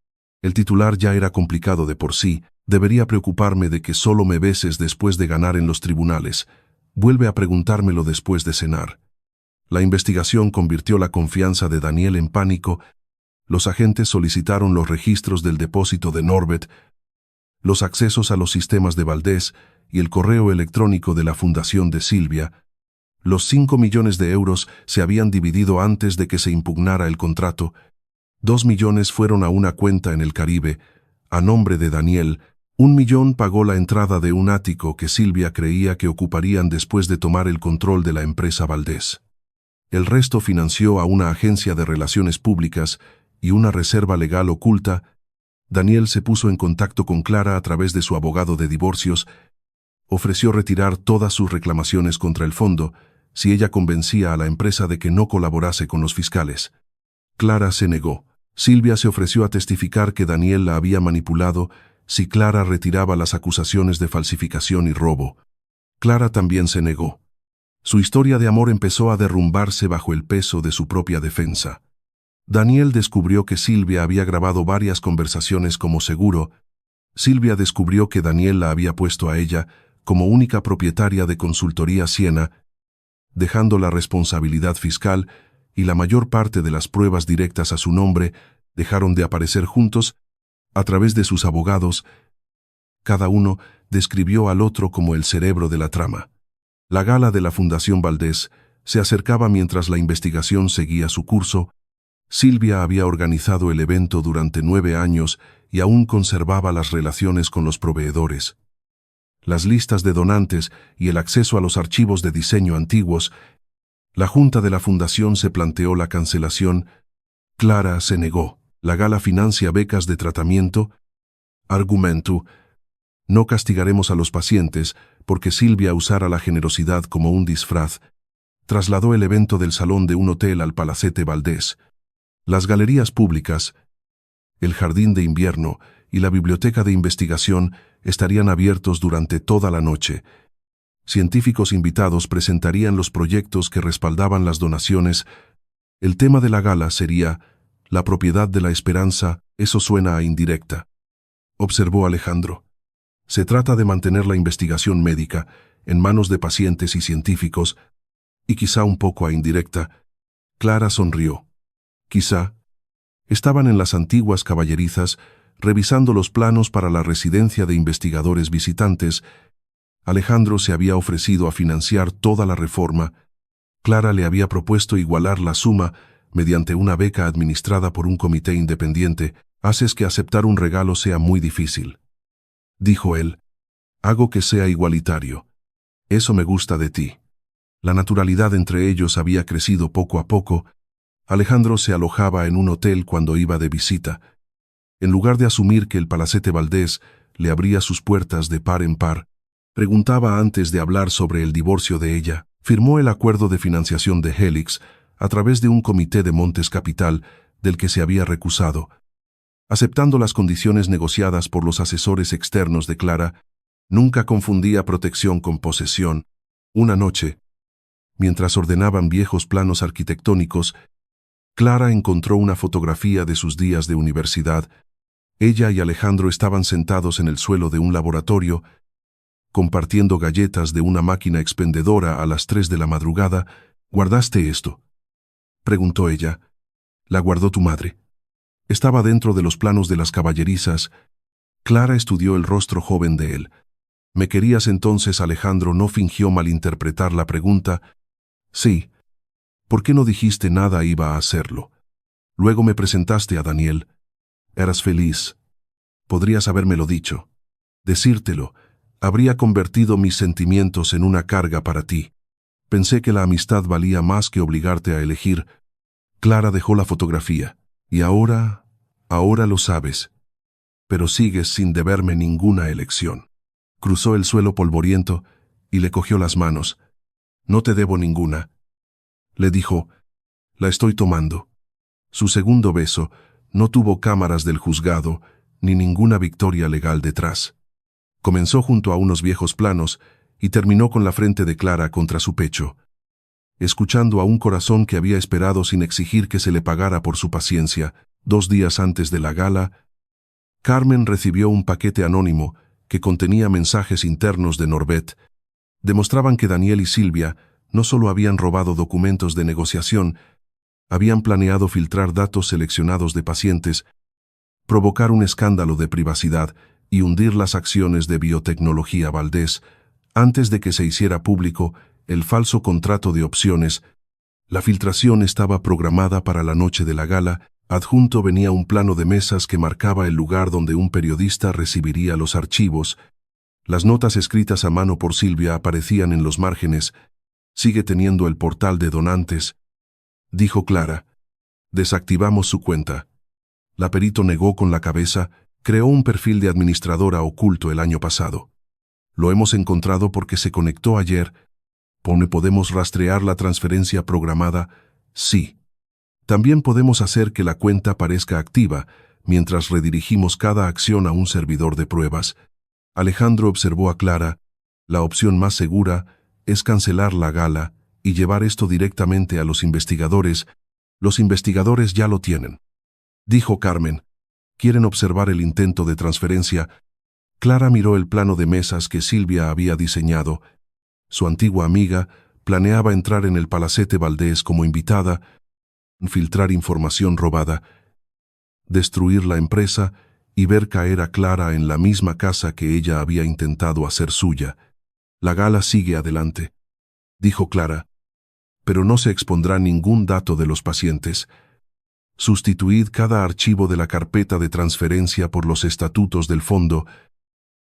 El titular ya era complicado de por sí. Debería preocuparme de que solo me beses después de ganar en los tribunales. Vuelve a preguntármelo después de cenar». La investigación convirtió la confianza de Daniel en pánico. Los agentes solicitaron los registros del depósito de Norbert, los accesos a los sistemas de Valdés y el correo electrónico de la fundación de Silvia. Los 5 millones de euros se habían dividido antes de que se impugnara el contrato. 2 millones fueron a una cuenta en el Caribe, a nombre de Daniel. 1 millón pagó la entrada de un ático que Silvia creía que ocuparían después de tomar el control de la empresa Valdés. El resto financió a una agencia de relaciones públicas y una reserva legal oculta. Daniel se puso en contacto con Clara a través de su abogado de divorcios. Ofreció retirar todas sus reclamaciones contra el fondo si ella convencía a la empresa de que no colaborase con los fiscales. Clara se negó. Silvia se ofreció a testificar que Daniel la había manipulado si Clara retiraba las acusaciones de falsificación y robo. Clara también se negó. Su historia de amor empezó a derrumbarse bajo el peso de su propia defensa. Daniel descubrió que Silvia había grabado varias conversaciones como seguro. Silvia descubrió que Daniel la había puesto a ella como única propietaria de Consultoría Siena, dejando la responsabilidad fiscal y la mayor parte de las pruebas directas a su nombre dejaron de aparecer juntos a través de sus abogados. Cada uno describió al otro como el cerebro de la trama. La gala de la Fundación Valdés se acercaba mientras la investigación seguía su curso. Silvia había organizado el evento durante 9 años y aún conservaba las relaciones con los proveedores, las listas de donantes y el acceso a los archivos de diseño antiguos. La junta de la fundación se planteó la cancelación. Clara se negó. La gala financia becas de tratamiento. Argumento: no castigaremos a los pacientes porque Silvia usara la generosidad como un disfraz. Trasladó el evento del salón de un hotel al Palacete Valdés. Las galerías públicas, el jardín de invierno y la biblioteca de investigación estarían abiertos durante toda la noche. Científicos invitados presentarían los proyectos que respaldaban las donaciones. El tema de la gala sería la propiedad de la esperanza. Eso suena a indirecta, observó Alejandro. Se trata de mantener la investigación médica en manos de pacientes y científicos, y quizá un poco a indirecta. Clara sonrió. Quizá. Estaban en las antiguas caballerizas, revisando los planos para la residencia de investigadores visitantes. Alejandro se había ofrecido a financiar toda la reforma. Clara le había propuesto igualar la suma mediante una beca administrada por un comité independiente. «Haces que aceptar un regalo sea muy difícil», dijo él. «Hago que sea igualitario. Eso me gusta de ti». La naturalidad entre ellos había crecido poco a poco. Alejandro se alojaba en un hotel cuando iba de visita. En lugar de asumir que el Palacete Valdés le abría sus puertas de par en par, preguntaba antes de hablar sobre el divorcio de ella. Firmó el acuerdo de financiación de Helix a través de un comité de Montes Capital del que se había recusado. Aceptando las condiciones negociadas por los asesores externos de Clara, nunca confundía protección con posesión. Una noche, mientras ordenaban viejos planos arquitectónicos, Clara encontró una fotografía de sus días de universidad. Ella y Alejandro estaban sentados en el suelo de un laboratorio, compartiendo galletas de una máquina expendedora a las 3 de la madrugada. ¿Guardaste esto?, preguntó ella. La guardó tu madre. Estaba dentro de los planos de las caballerizas. Clara estudió el rostro joven de él. ¿Me querías entonces? Alejandro no fingió malinterpretar la pregunta. Sí. ¿Por qué no dijiste nada? Iba a hacerlo. Luego me presentaste a Daniel. Eras feliz. Podrías habérmelo dicho. Decírtelo habría convertido mis sentimientos en una carga para ti. Pensé que la amistad valía más que obligarte a elegir. Clara dejó la fotografía. Y ahora lo sabes. Pero sigues sin deberme ninguna elección. Cruzó el suelo polvoriento y le cogió las manos. No te debo ninguna. Le dijo, la estoy tomando. Su segundo beso no tuvo cámaras del juzgado ni ninguna victoria legal detrás. Comenzó junto a unos viejos planos y terminó con la frente de Clara contra su pecho, escuchando a un corazón que había esperado sin exigir que se le pagara por su paciencia. 2 días antes de la gala, Carmen recibió un paquete anónimo que contenía mensajes internos de Norbert. Demostraban que Daniel y Silvia no solo habían robado documentos de negociación, habían planeado filtrar datos seleccionados de pacientes, provocar un escándalo de privacidad y hundir las acciones de Biotecnología Valdés antes de que se hiciera público el falso contrato de opciones. La filtración estaba programada para la noche de la gala. Adjunto venía un plano de mesas que marcaba el lugar donde un periodista recibiría los archivos. Las notas escritas a mano por Silvia aparecían en los márgenes. Sigue teniendo el portal de donantes, dijo Clara. Desactivamos su cuenta. La perito negó con la cabeza. Creó un perfil de administradora oculto el año pasado. Lo hemos encontrado porque se conectó ayer. ¿Podemos rastrear la transferencia programada? Sí. También podemos hacer que la cuenta parezca activa mientras redirigimos cada acción a un servidor de pruebas. Alejandro observó a Clara. La opción más segura es cancelar la gala y llevar esto directamente a los investigadores. Los investigadores ya lo tienen, dijo Carmen. ¿Quieren observar el intento de transferencia? Clara miró el plano de mesas que Silvia había diseñado. Su antigua amiga planeaba entrar en el Palacete Valdés como invitada, filtrar información robada, destruir la empresa y ver caer a Clara en la misma casa que ella había intentado hacer suya. La gala sigue adelante, dijo Clara, pero no se expondrá ningún dato de los pacientes. Sustituid cada archivo de la carpeta de transferencia por los estatutos del fondo,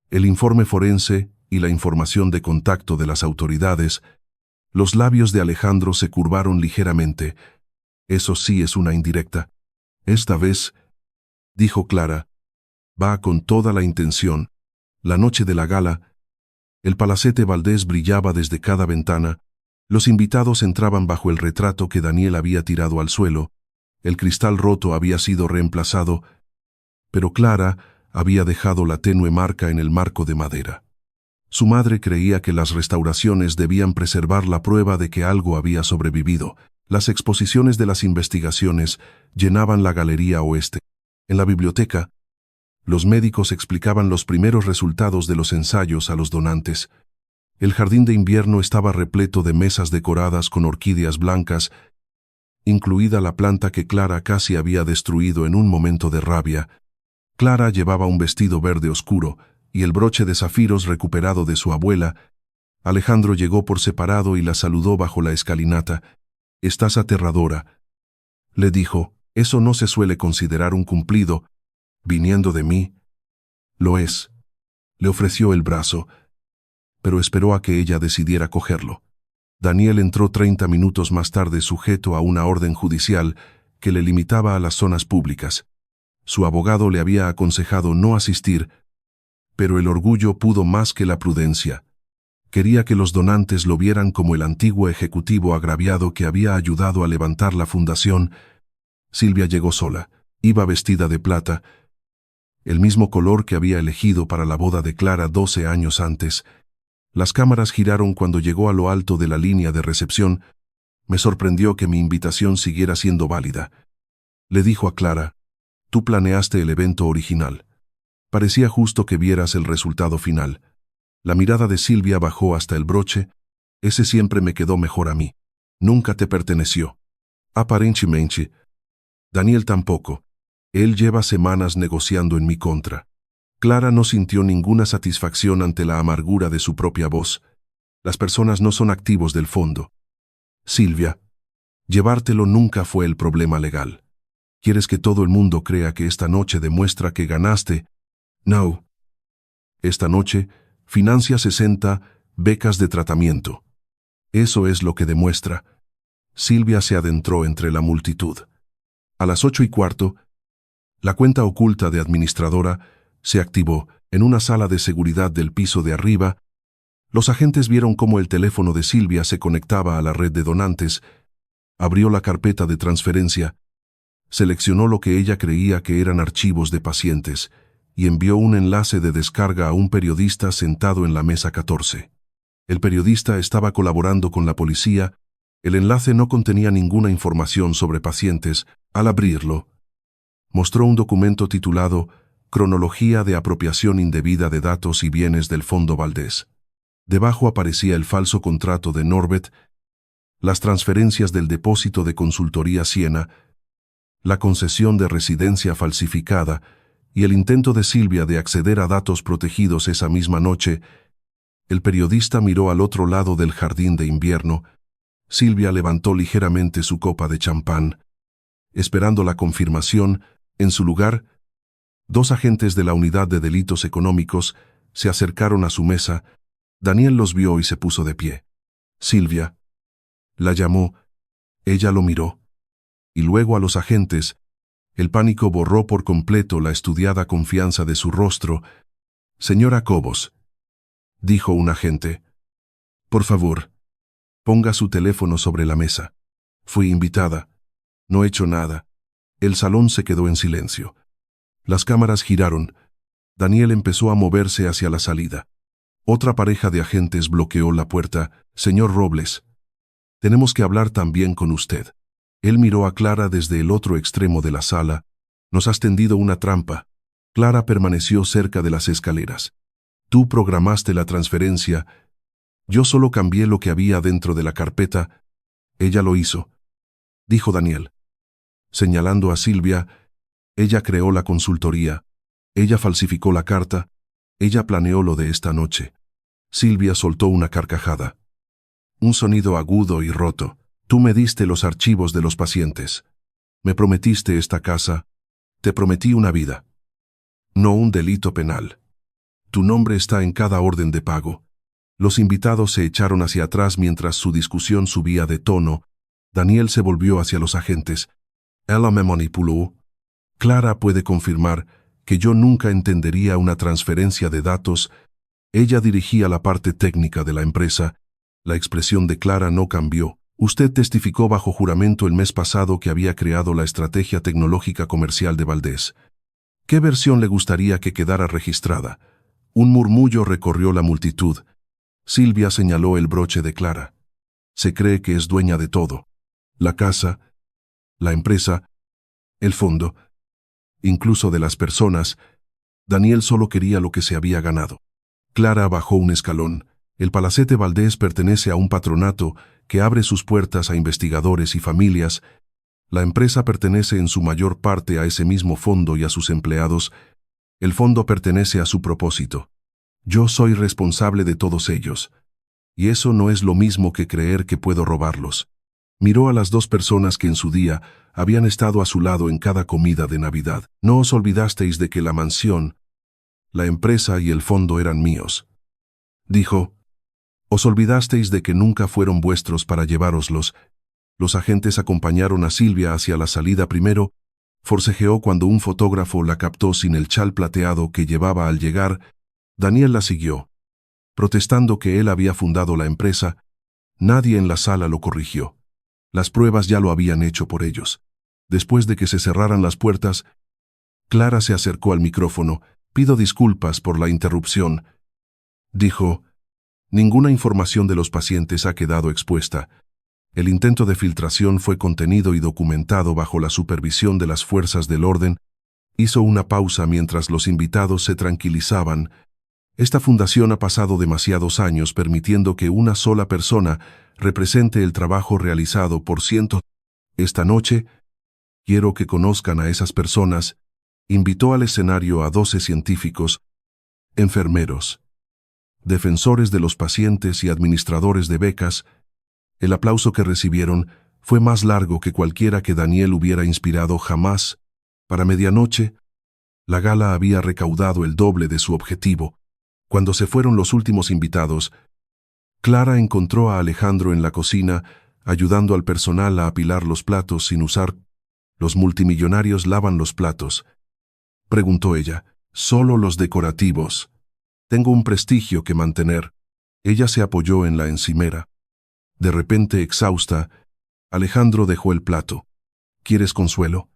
el informe forense y la información de contacto de las autoridades. Los labios de Alejandro se curvaron ligeramente. Eso sí es una indirecta. Esta vez, dijo Clara, va con toda la intención. La noche de la gala, el Palacete Valdés brillaba desde cada ventana. Los invitados entraban bajo el retrato que Daniel había tirado al suelo. El cristal roto había sido reemplazado, pero Clara había dejado la tenue marca en el marco de madera. Su madre creía que las restauraciones debían preservar la prueba de que algo había sobrevivido. Las exposiciones de las investigaciones llenaban la galería oeste. En la biblioteca, los médicos explicaban los primeros resultados de los ensayos a los donantes. El jardín de invierno estaba repleto de mesas decoradas con orquídeas blancas, incluida la planta que Clara casi había destruido en un momento de rabia. Clara llevaba un vestido verde oscuro y el broche de zafiros recuperado de su abuela. Alejandro llegó por separado y la saludó bajo la escalinata. «Estás aterradora», le dijo. «Eso no se suele considerar un cumplido. Viniendo de mí». «Lo es». Le ofreció el brazo, pero esperó a que ella decidiera cogerlo. Daniel entró 30 minutos más tarde sujeto a una orden judicial que le limitaba a las zonas públicas. Su abogado le había aconsejado no asistir, pero el orgullo pudo más que la prudencia. Quería que los donantes lo vieran como el antiguo ejecutivo agraviado que había ayudado a levantar la fundación. Silvia llegó sola. Iba vestida de plata, el mismo color que había elegido para la boda de Clara 12 años antes. Las cámaras giraron cuando llegó a lo alto de la línea de recepción. Me sorprendió que mi invitación siguiera siendo válida. Le dijo a Clara: tú planeaste el evento original. Parecía justo que vieras el resultado final. La mirada de Silvia bajó hasta el broche. Ese siempre me quedó mejor a mí. Nunca te perteneció. Aparentemente. Daniel tampoco. Él lleva semanas negociando en mi contra. Clara no sintió ninguna satisfacción ante la amargura de su propia voz. Las personas no son activos del fondo. Silvia, llevártelo nunca fue el problema legal. ¿Quieres que todo el mundo crea que esta noche demuestra que ganaste? No. Esta noche financia 60 becas de tratamiento. Eso es lo que demuestra. Silvia se adentró entre la multitud. A las 8:15, la cuenta oculta de administradora se activó. En una sala de seguridad del piso de arriba, los agentes vieron cómo el teléfono de Silvia se conectaba a la red de donantes. Abrió la carpeta de transferencia, seleccionó lo que ella creía que eran archivos de pacientes y envió un enlace de descarga a un periodista sentado en la mesa 14. El periodista estaba colaborando con la policía. El enlace no contenía ninguna información sobre pacientes. Al abrirlo, mostró un documento titulado Cronología de apropiación indebida de datos y bienes del Fondo Valdés. Debajo aparecía el falso contrato de Norbert, las transferencias del depósito de consultoría Siena, la concesión de residencia falsificada y el intento de Silvia de acceder a datos protegidos esa misma noche. El periodista miró al otro lado del jardín de invierno. Silvia levantó ligeramente su copa de champán. Esperando la confirmación, en su lugar, 2 agentes de la Unidad de Delitos Económicos se acercaron a su mesa. Daniel los vio y se puso de pie. Silvia la llamó. Ella lo miró. Y luego a los agentes. El pánico borró por completo la estudiada confianza de su rostro. Señora Cobos, dijo un agente. Por favor, ponga su teléfono sobre la mesa. Fui invitada. No he hecho nada. El salón se quedó en silencio. Las cámaras giraron. Daniel empezó a moverse hacia la salida. Otra pareja de agentes bloqueó la puerta. Señor Robles, tenemos que hablar también con usted. Él miró a Clara desde el otro extremo de la sala. Nos has tendido una trampa. Clara permaneció cerca de las escaleras. Tú programaste la transferencia. Yo solo cambié lo que había dentro de la carpeta. Ella lo hizo, dijo Daniel. Señalando a Silvia, ella creó la consultoría. Ella falsificó la carta. Ella planeó lo de esta noche. Silvia soltó una carcajada. Un sonido agudo y roto. Tú me diste los archivos de los pacientes. Me prometiste esta casa. Te prometí una vida. No un delito penal. Tu nombre está en cada orden de pago. Los invitados se echaron hacia atrás mientras su discusión subía de tono. Daniel se volvió hacia los agentes. Ella me manipuló. Clara puede confirmar que yo nunca entendería una transferencia de datos. Ella dirigía la parte técnica de la empresa. La expresión de Clara no cambió. Usted testificó bajo juramento el mes pasado que había creado la estrategia tecnológica comercial de Valdés. ¿Qué versión le gustaría que quedara registrada? Un murmullo recorrió la multitud. Silvia señaló el broche de Clara. Se cree que es dueña de todo. La casa, la empresa, el fondo, incluso de las personas. Daniel solo quería lo que se había ganado. Clara bajó un escalón. El Palacete Valdés pertenece a un patronato que abre sus puertas a investigadores y familias. La empresa pertenece en su mayor parte a ese mismo fondo y a sus empleados. El fondo pertenece a su propósito. Yo soy responsable de todos ellos. Y eso no es lo mismo que creer que puedo robarlos. Miró a las 2 personas que en su día habían estado a su lado en cada comida de Navidad. No os olvidasteis de que la mansión, la empresa y el fondo eran míos. Dijo, Os olvidasteis de que nunca fueron vuestros para llevároslos. Los agentes acompañaron a Silvia hacia la salida primero. Forcejeó cuando un fotógrafo la captó sin el chal plateado que llevaba al llegar. Daniel la siguió. Protestando que él había fundado la empresa, nadie en la sala lo corrigió. Las pruebas ya lo habían hecho por ellos. Después de que se cerraran las puertas, Clara se acercó al micrófono. «Pido disculpas por la interrupción», dijo. «Ninguna información de los pacientes ha quedado expuesta. El intento de filtración fue contenido y documentado bajo la supervisión de las fuerzas del orden». Hizo una pausa mientras los invitados se tranquilizaban. Esta fundación ha pasado demasiados años permitiendo que una sola persona represente el trabajo realizado por cientos. Esta noche, quiero que conozcan a esas personas. Invitó al escenario a 12 científicos, enfermeros, defensores de los pacientes y administradores de becas. El aplauso que recibieron fue más largo que cualquiera que Daniel hubiera inspirado jamás. Para medianoche, la gala había recaudado el doble de su objetivo. Cuando se fueron los últimos invitados, Clara encontró a Alejandro en la cocina, ayudando al personal a apilar los platos sin usar. «¿Los multimillonarios lavan los platos?», preguntó ella. «Solo los decorativos. Tengo un prestigio que mantener». Ella se apoyó en la encimera. De repente, exhausta, Alejandro dejó el plato. «¿Quieres consuelo?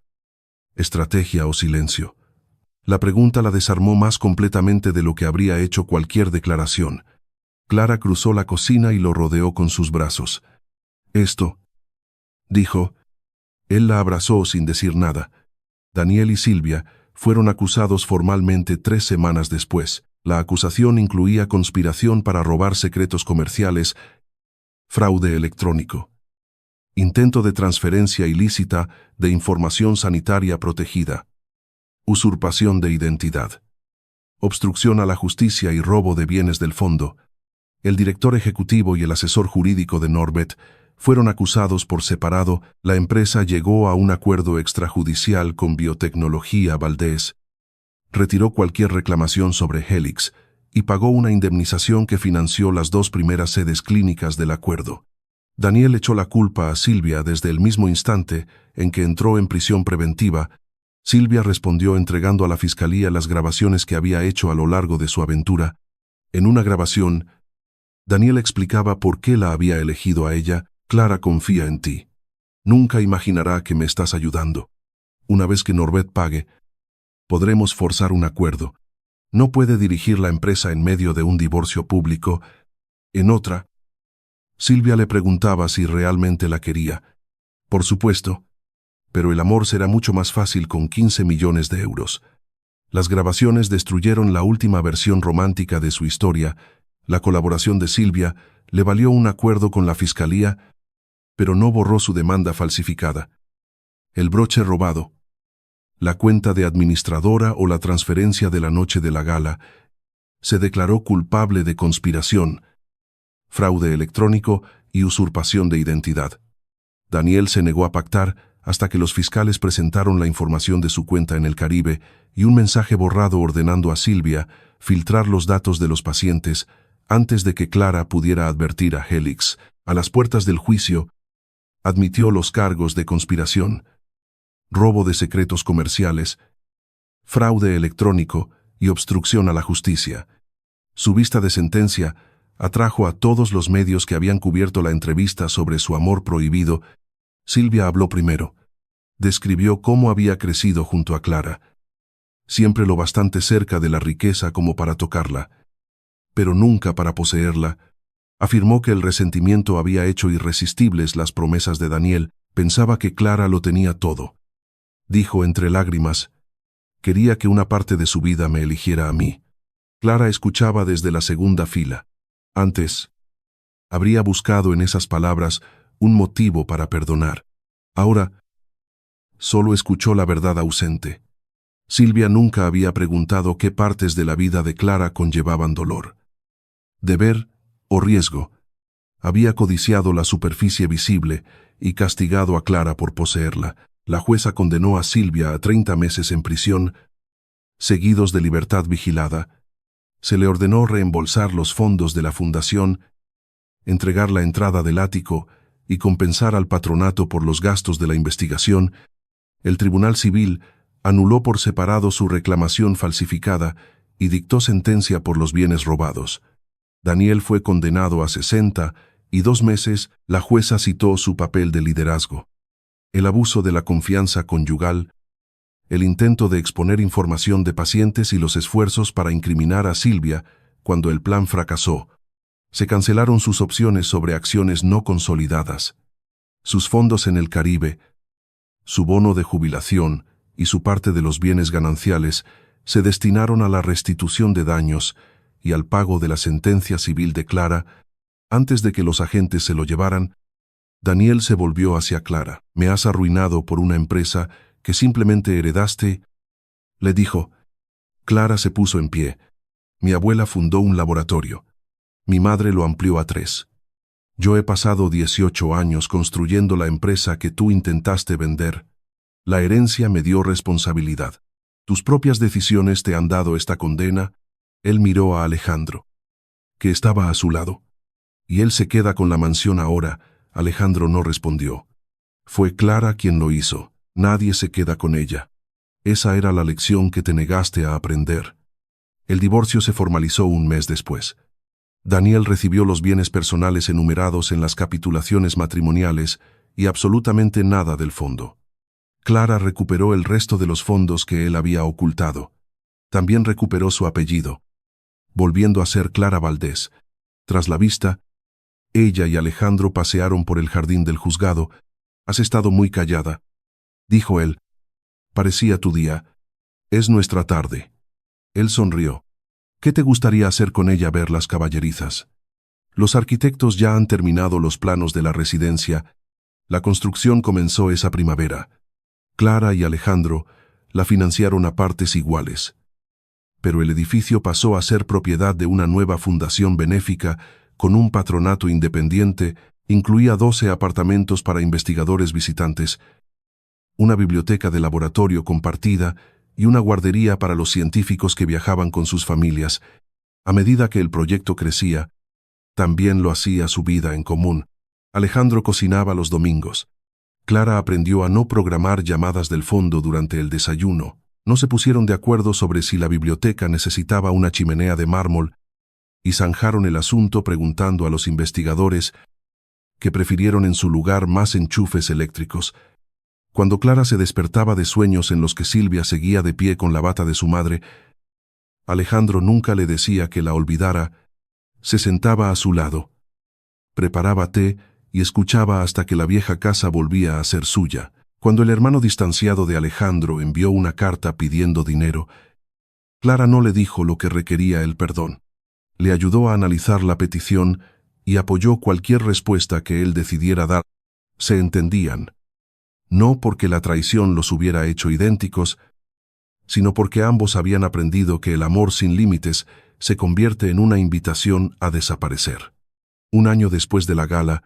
¿Estrategia o silencio?». La pregunta la desarmó más completamente de lo que habría hecho cualquier declaración. Clara cruzó la cocina y lo rodeó con sus brazos. «Esto», dijo. Él la abrazó sin decir nada. Daniel y Silvia fueron acusados formalmente 3 semanas después. La acusación incluía conspiración para robar secretos comerciales, fraude electrónico, intento de transferencia ilícita de información sanitaria protegida, usurpación de identidad, obstrucción a la justicia y robo de bienes del fondo. El director ejecutivo y el asesor jurídico de Norbert fueron acusados por separado. La empresa llegó a un acuerdo extrajudicial con Biotecnología Valdés, retiró cualquier reclamación sobre Helix y pagó una indemnización que financió las 2 primeras sedes clínicas del acuerdo. Daniel echó la culpa a Silvia desde el mismo instante en que entró en prisión preventiva. Silvia respondió entregando a la fiscalía las grabaciones que había hecho a lo largo de su aventura. En una grabación, Daniel explicaba por qué la había elegido a ella. «Clara confía en ti. Nunca imaginará que me estás ayudando. Una vez que Norbert pague, podremos forzar un acuerdo. No puede dirigir la empresa en medio de un divorcio público». En otra, Silvia le preguntaba si realmente la quería. «Por supuesto, pero el amor será mucho más fácil con 15 millones de euros». Las grabaciones destruyeron la última versión romántica de su historia. La colaboración de Silvia le valió un acuerdo con la fiscalía, pero no borró su demanda falsificada. El broche robado, la cuenta de administradora o la transferencia de la noche de la gala. Se declaró culpable de conspiración, fraude electrónico y usurpación de identidad. Daniel se negó a pactar hasta que los fiscales presentaron la información de su cuenta en el Caribe y un mensaje borrado ordenando a Silvia filtrar los datos de los pacientes antes de que Clara pudiera advertir a Helix. A las puertas del juicio, admitió los cargos de conspiración, robo de secretos comerciales, fraude electrónico y obstrucción a la justicia. Su vista de sentencia atrajo a todos los medios que habían cubierto la entrevista sobre su amor prohibido. Silvia habló primero. Describió cómo había crecido junto a Clara, siempre lo bastante cerca de la riqueza como para tocarla, pero nunca para poseerla. Afirmó que el resentimiento había hecho irresistibles las promesas de Daniel. Pensaba que Clara lo tenía todo. Dijo entre lágrimas, «Quería que una parte de su vida me eligiera a mí». Clara escuchaba desde la segunda fila. Antes, habría buscado en esas palabras un motivo para perdonar. Ahora, solo escuchó la verdad ausente. Silvia nunca había preguntado qué partes de la vida de Clara conllevaban dolor, deber o riesgo. Había codiciado la superficie visible y castigado a Clara por poseerla. La jueza condenó a Silvia a 30 meses en prisión, seguidos de libertad vigilada. Se le ordenó reembolsar los fondos de la fundación entregar la entrada del ático y compensar al patronato por los gastos de la investigación, el Tribunal Civil anuló por separado su reclamación falsificada y dictó sentencia por los bienes robados. Daniel fue condenado a 62 meses. La jueza citó su papel de liderazgo, el abuso de la confianza conyugal, el intento de exponer información de pacientes y los esfuerzos para incriminar a Silvia cuando el plan fracasó. Se cancelaron sus opciones sobre acciones no consolidadas, sus fondos en el Caribe, su bono de jubilación y su parte de los bienes gananciales se destinaron a la restitución de daños y al pago de la sentencia civil de Clara. Antes de que los agentes se lo llevaran, Daniel se volvió hacia Clara. «Me has arruinado por una empresa que simplemente heredaste», le dijo. Clara se puso en pie. «Mi abuela fundó un laboratorio. Mi madre lo amplió a 3. Yo he pasado 18 años construyendo la empresa que tú intentaste vender. La herencia me dio responsabilidad. Tus propias decisiones te han dado esta condena». Él miró a Alejandro, que estaba a su lado. «¿Y él se queda con la mansión ahora?». Alejandro no respondió. «Fue Clara quien lo hizo. Nadie se queda con ella. Esa era la lección que te negaste a aprender». El divorcio se formalizó un mes después. Daniel recibió los bienes personales enumerados en las capitulaciones matrimoniales y absolutamente nada del fondo. Clara recuperó el resto de los fondos que él había ocultado. También recuperó su apellido, volviendo a ser Clara Valdés. Tras la vista, ella y Alejandro pasearon por el jardín del juzgado. «Has estado muy callada», dijo él. «Parecía tu día. Es nuestra tarde». Él sonrió. «¿Qué te gustaría hacer con ella? Ver las caballerizas». Los arquitectos ya han terminado los planos de la residencia. La construcción comenzó esa primavera. Clara y Alejandro la financiaron a partes iguales. Pero el edificio pasó a ser propiedad de una nueva fundación benéfica con un patronato independiente. Incluía 12 apartamentos para investigadores visitantes, una biblioteca de laboratorio compartida y una guardería para los científicos que viajaban con sus familias. A medida que el proyecto crecía, también lo hacía su vida en común. Alejandro cocinaba los domingos. Clara aprendió a no programar llamadas del fondo durante el desayuno. No se pusieron de acuerdo sobre si la biblioteca necesitaba una chimenea de mármol y zanjaron el asunto preguntando a los investigadores, que prefirieron en su lugar más enchufes eléctricos. Cuando Clara se despertaba de sueños en los que Silvia seguía de pie con la bata de su madre, Alejandro nunca le decía que la olvidara. Se sentaba a su lado, preparaba té y escuchaba hasta que la vieja casa volvía a ser suya. Cuando el hermano distanciado de Alejandro envió una carta pidiendo dinero, Clara no le dijo lo que requería el perdón. Le ayudó a analizar la petición y apoyó cualquier respuesta que él decidiera dar. Se entendían, no porque la traición los hubiera hecho idénticos, sino porque ambos habían aprendido que el amor sin límites se convierte en una invitación a desaparecer. Un año después de la gala,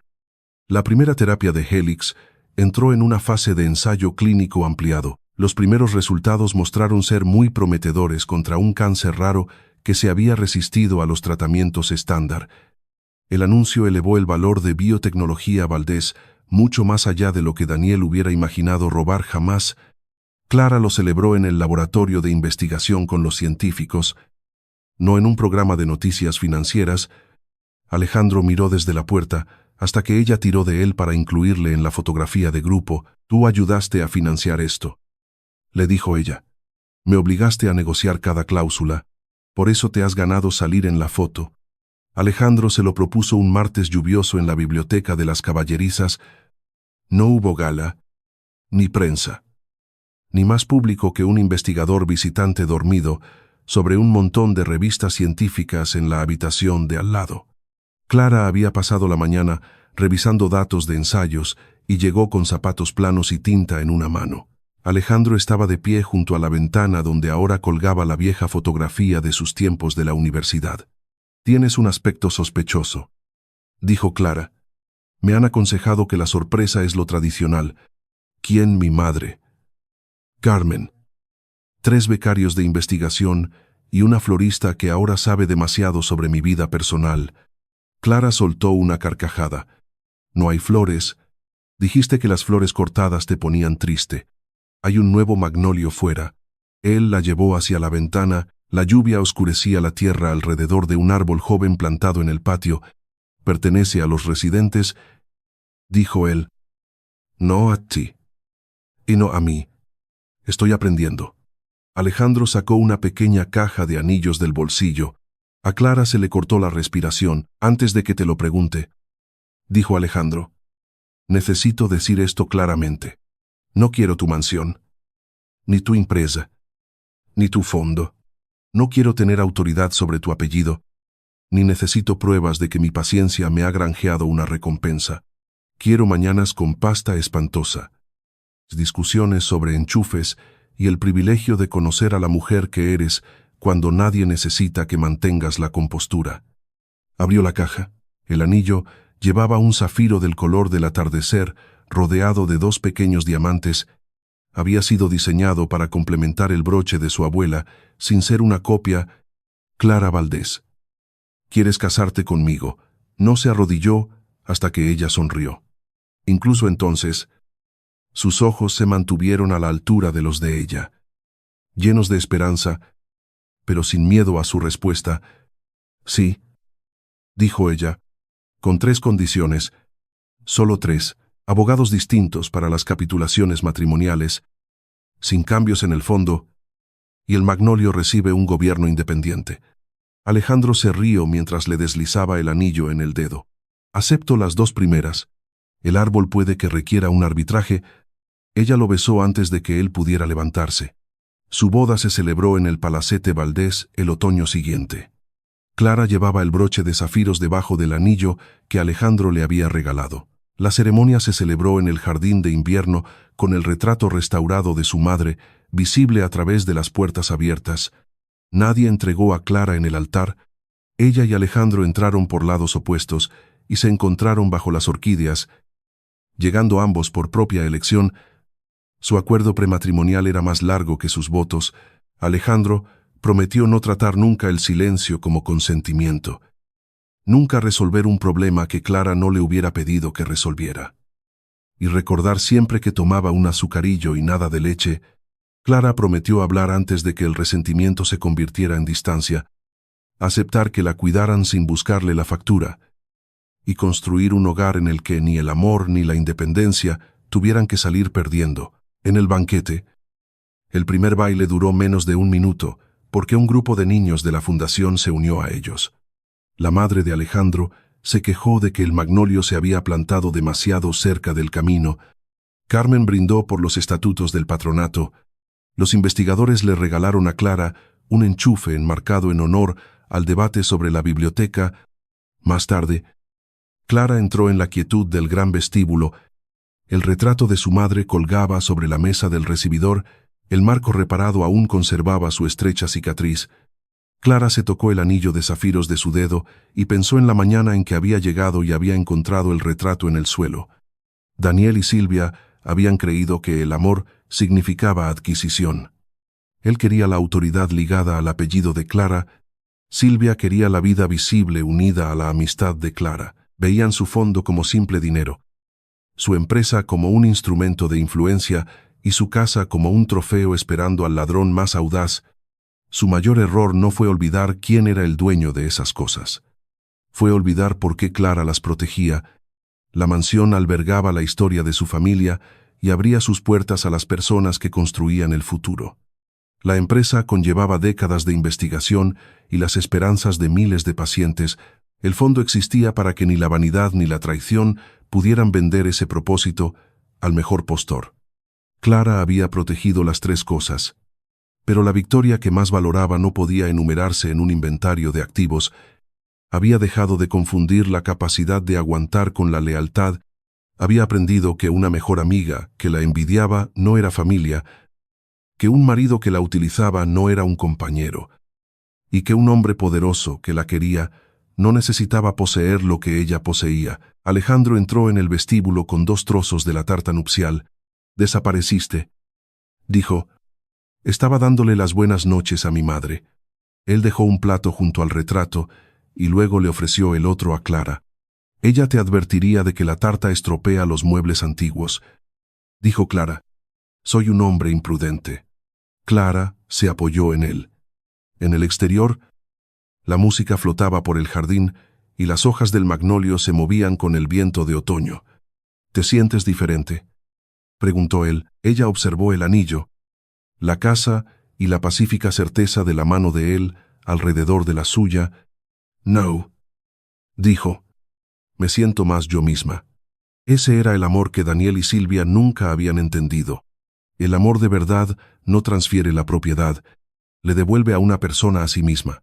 la primera terapia de Helix entró en una fase de ensayo clínico ampliado. Los primeros resultados mostraron ser muy prometedores contra un cáncer raro que se había resistido a los tratamientos estándar. El anuncio elevó el valor de Biotecnología Valdés mucho más allá de lo que Daniel hubiera imaginado robar jamás. Clara lo celebró en el laboratorio de investigación con los científicos, no en un programa de noticias financieras. Alejandro miró desde la puerta hasta que ella tiró de él para incluirle en la fotografía de grupo. «Tú ayudaste a financiar esto», le dijo ella. «Me obligaste a negociar cada cláusula. Por eso te has ganado salir en la foto». Alejandro se lo propuso un martes lluvioso en la biblioteca de las caballerizas. No hubo gala, ni prensa, ni más público que un investigador visitante dormido sobre un montón de revistas científicas en la habitación de al lado. Clara había pasado la mañana revisando datos de ensayos y llegó con zapatos planos y tinta en una mano. Alejandro estaba de pie junto a la ventana donde ahora colgaba la vieja fotografía de sus tiempos de la universidad. «Tienes un aspecto sospechoso», dijo Clara. «Me han aconsejado que la sorpresa es lo tradicional». «¿Quién? Mi madre». «Carmen». 3 becarios de investigación y una florista que ahora sabe demasiado sobre mi vida personal. Clara soltó una carcajada. No hay flores. Dijiste que las flores cortadas te ponían triste. Hay un nuevo magnolio fuera. Él la llevó hacia la ventana, la lluvia oscurecía la tierra alrededor de un árbol joven plantado en el patio. Pertenece a los residentes, dijo él. No a ti. Y no a mí. Estoy aprendiendo. Alejandro sacó una pequeña caja de anillos del bolsillo. A Clara se le cortó la respiración. Antes de que te lo pregunte, dijo Alejandro. Necesito decir esto claramente. No quiero tu mansión, ni tu empresa, ni tu fondo. No quiero tener autoridad sobre tu apellido, ni necesito pruebas de que mi paciencia me ha granjeado una recompensa. Quiero mañanas con pasta espantosa, discusiones sobre enchufes y el privilegio de conocer a la mujer que eres cuando nadie necesita que mantengas la compostura. Abrió la caja. El anillo llevaba un zafiro del color del atardecer, rodeado de 2 pequeños diamantes. Había sido diseñado para complementar el broche de su abuela, sin ser una copia. Clara Valdés. ¿Quieres casarte conmigo? No se arrodilló hasta que ella sonrió. Incluso entonces, sus ojos se mantuvieron a la altura de los de ella, llenos de esperanza, pero sin miedo a su respuesta. Sí, dijo ella, con 3 condiciones, solo 3, abogados distintos para las capitulaciones matrimoniales, sin cambios en el fondo, y el magnolio recibe un gobierno independiente. Alejandro se rió mientras le deslizaba el anillo en el dedo. Acepto las 2 primeras. El árbol puede que requiera un arbitraje. Ella lo besó antes de que él pudiera levantarse. Su boda se celebró en el Palacete Valdés el otoño siguiente. Clara llevaba el broche de zafiros debajo del anillo que Alejandro le había regalado. La ceremonia se celebró en el jardín de invierno con el retrato restaurado de su madre, visible a través de las puertas abiertas. Nadie entregó a Clara en el altar. Ella y Alejandro entraron por lados opuestos y se encontraron bajo las orquídeas, llegando ambos por propia elección. Su acuerdo prematrimonial era más largo que sus votos. Alejandro prometió no tratar nunca el silencio como consentimiento. Nunca resolver un problema que Clara no le hubiera pedido que resolviera. Y recordar siempre que tomaba un azucarillo y nada de leche. Clara prometió hablar antes de que el resentimiento se convirtiera en distancia, aceptar que la cuidaran sin buscarle la factura, y construir un hogar en el que ni el amor ni la independencia tuvieran que salir perdiendo. En el banquete, el primer baile duró menos de 1 minuto, porque un grupo de niños de la fundación se unió a ellos. La madre de Alejandro se quejó de que el magnolio se había plantado demasiado cerca del camino. Carmen brindó por los estatutos del patronato. Los investigadores le regalaron a Clara un enchufe enmarcado en honor al debate sobre la biblioteca. Más tarde, Clara entró en la quietud del gran vestíbulo. El retrato de su madre colgaba sobre la mesa del recibidor. El marco reparado aún conservaba su estrecha cicatriz. Clara se tocó el anillo de zafiros de su dedo y pensó en la mañana en que había llegado y había encontrado el retrato en el suelo. Daniel y Silvia habían creído que el amor significaba adquisición. Él quería la autoridad ligada al apellido de Clara. Silvia quería la vida visible unida a la amistad de Clara. Veían su fondo como simple dinero, su empresa como un instrumento de influencia y su casa como un trofeo esperando al ladrón más audaz. Su mayor error no fue olvidar quién era el dueño de esas cosas. Fue olvidar por qué Clara las protegía. La mansión albergaba la historia de su familia y abría sus puertas a las personas que construían el futuro. La empresa conllevaba décadas de investigación y las esperanzas de miles de pacientes. El fondo existía para que ni la vanidad ni la traición pudieran vender ese propósito al mejor postor. Clara había protegido las 3 cosas, pero la victoria que más valoraba no podía enumerarse en un inventario de activos. Había dejado de confundir la capacidad de aguantar con la lealtad. Había aprendido que una mejor amiga que la envidiaba no era familia, que un marido que la utilizaba no era un compañero, y que un hombre poderoso que la quería no necesitaba poseer lo que ella poseía. Alejandro entró en el vestíbulo con 2 trozos de la tarta nupcial. «Desapareciste», dijo. «Estaba dándole las buenas noches a mi madre». Él dejó un plato junto al retrato y luego le ofreció el otro a Clara. Ella te advertiría de que la tarta estropea los muebles antiguos, dijo Clara. Soy un hombre imprudente. Clara se apoyó en él. En el exterior, la música flotaba por el jardín y las hojas del magnolio se movían con el viento de otoño. ¿Te sientes diferente?, preguntó él. Ella observó el anillo, la casa y la pacífica certeza de la mano de él alrededor de la suya. No, dijo. Me siento más yo misma. Ese era el amor que Daniel y Silvia nunca habían entendido. El amor de verdad no transfiere la propiedad, le devuelve a una persona a sí misma.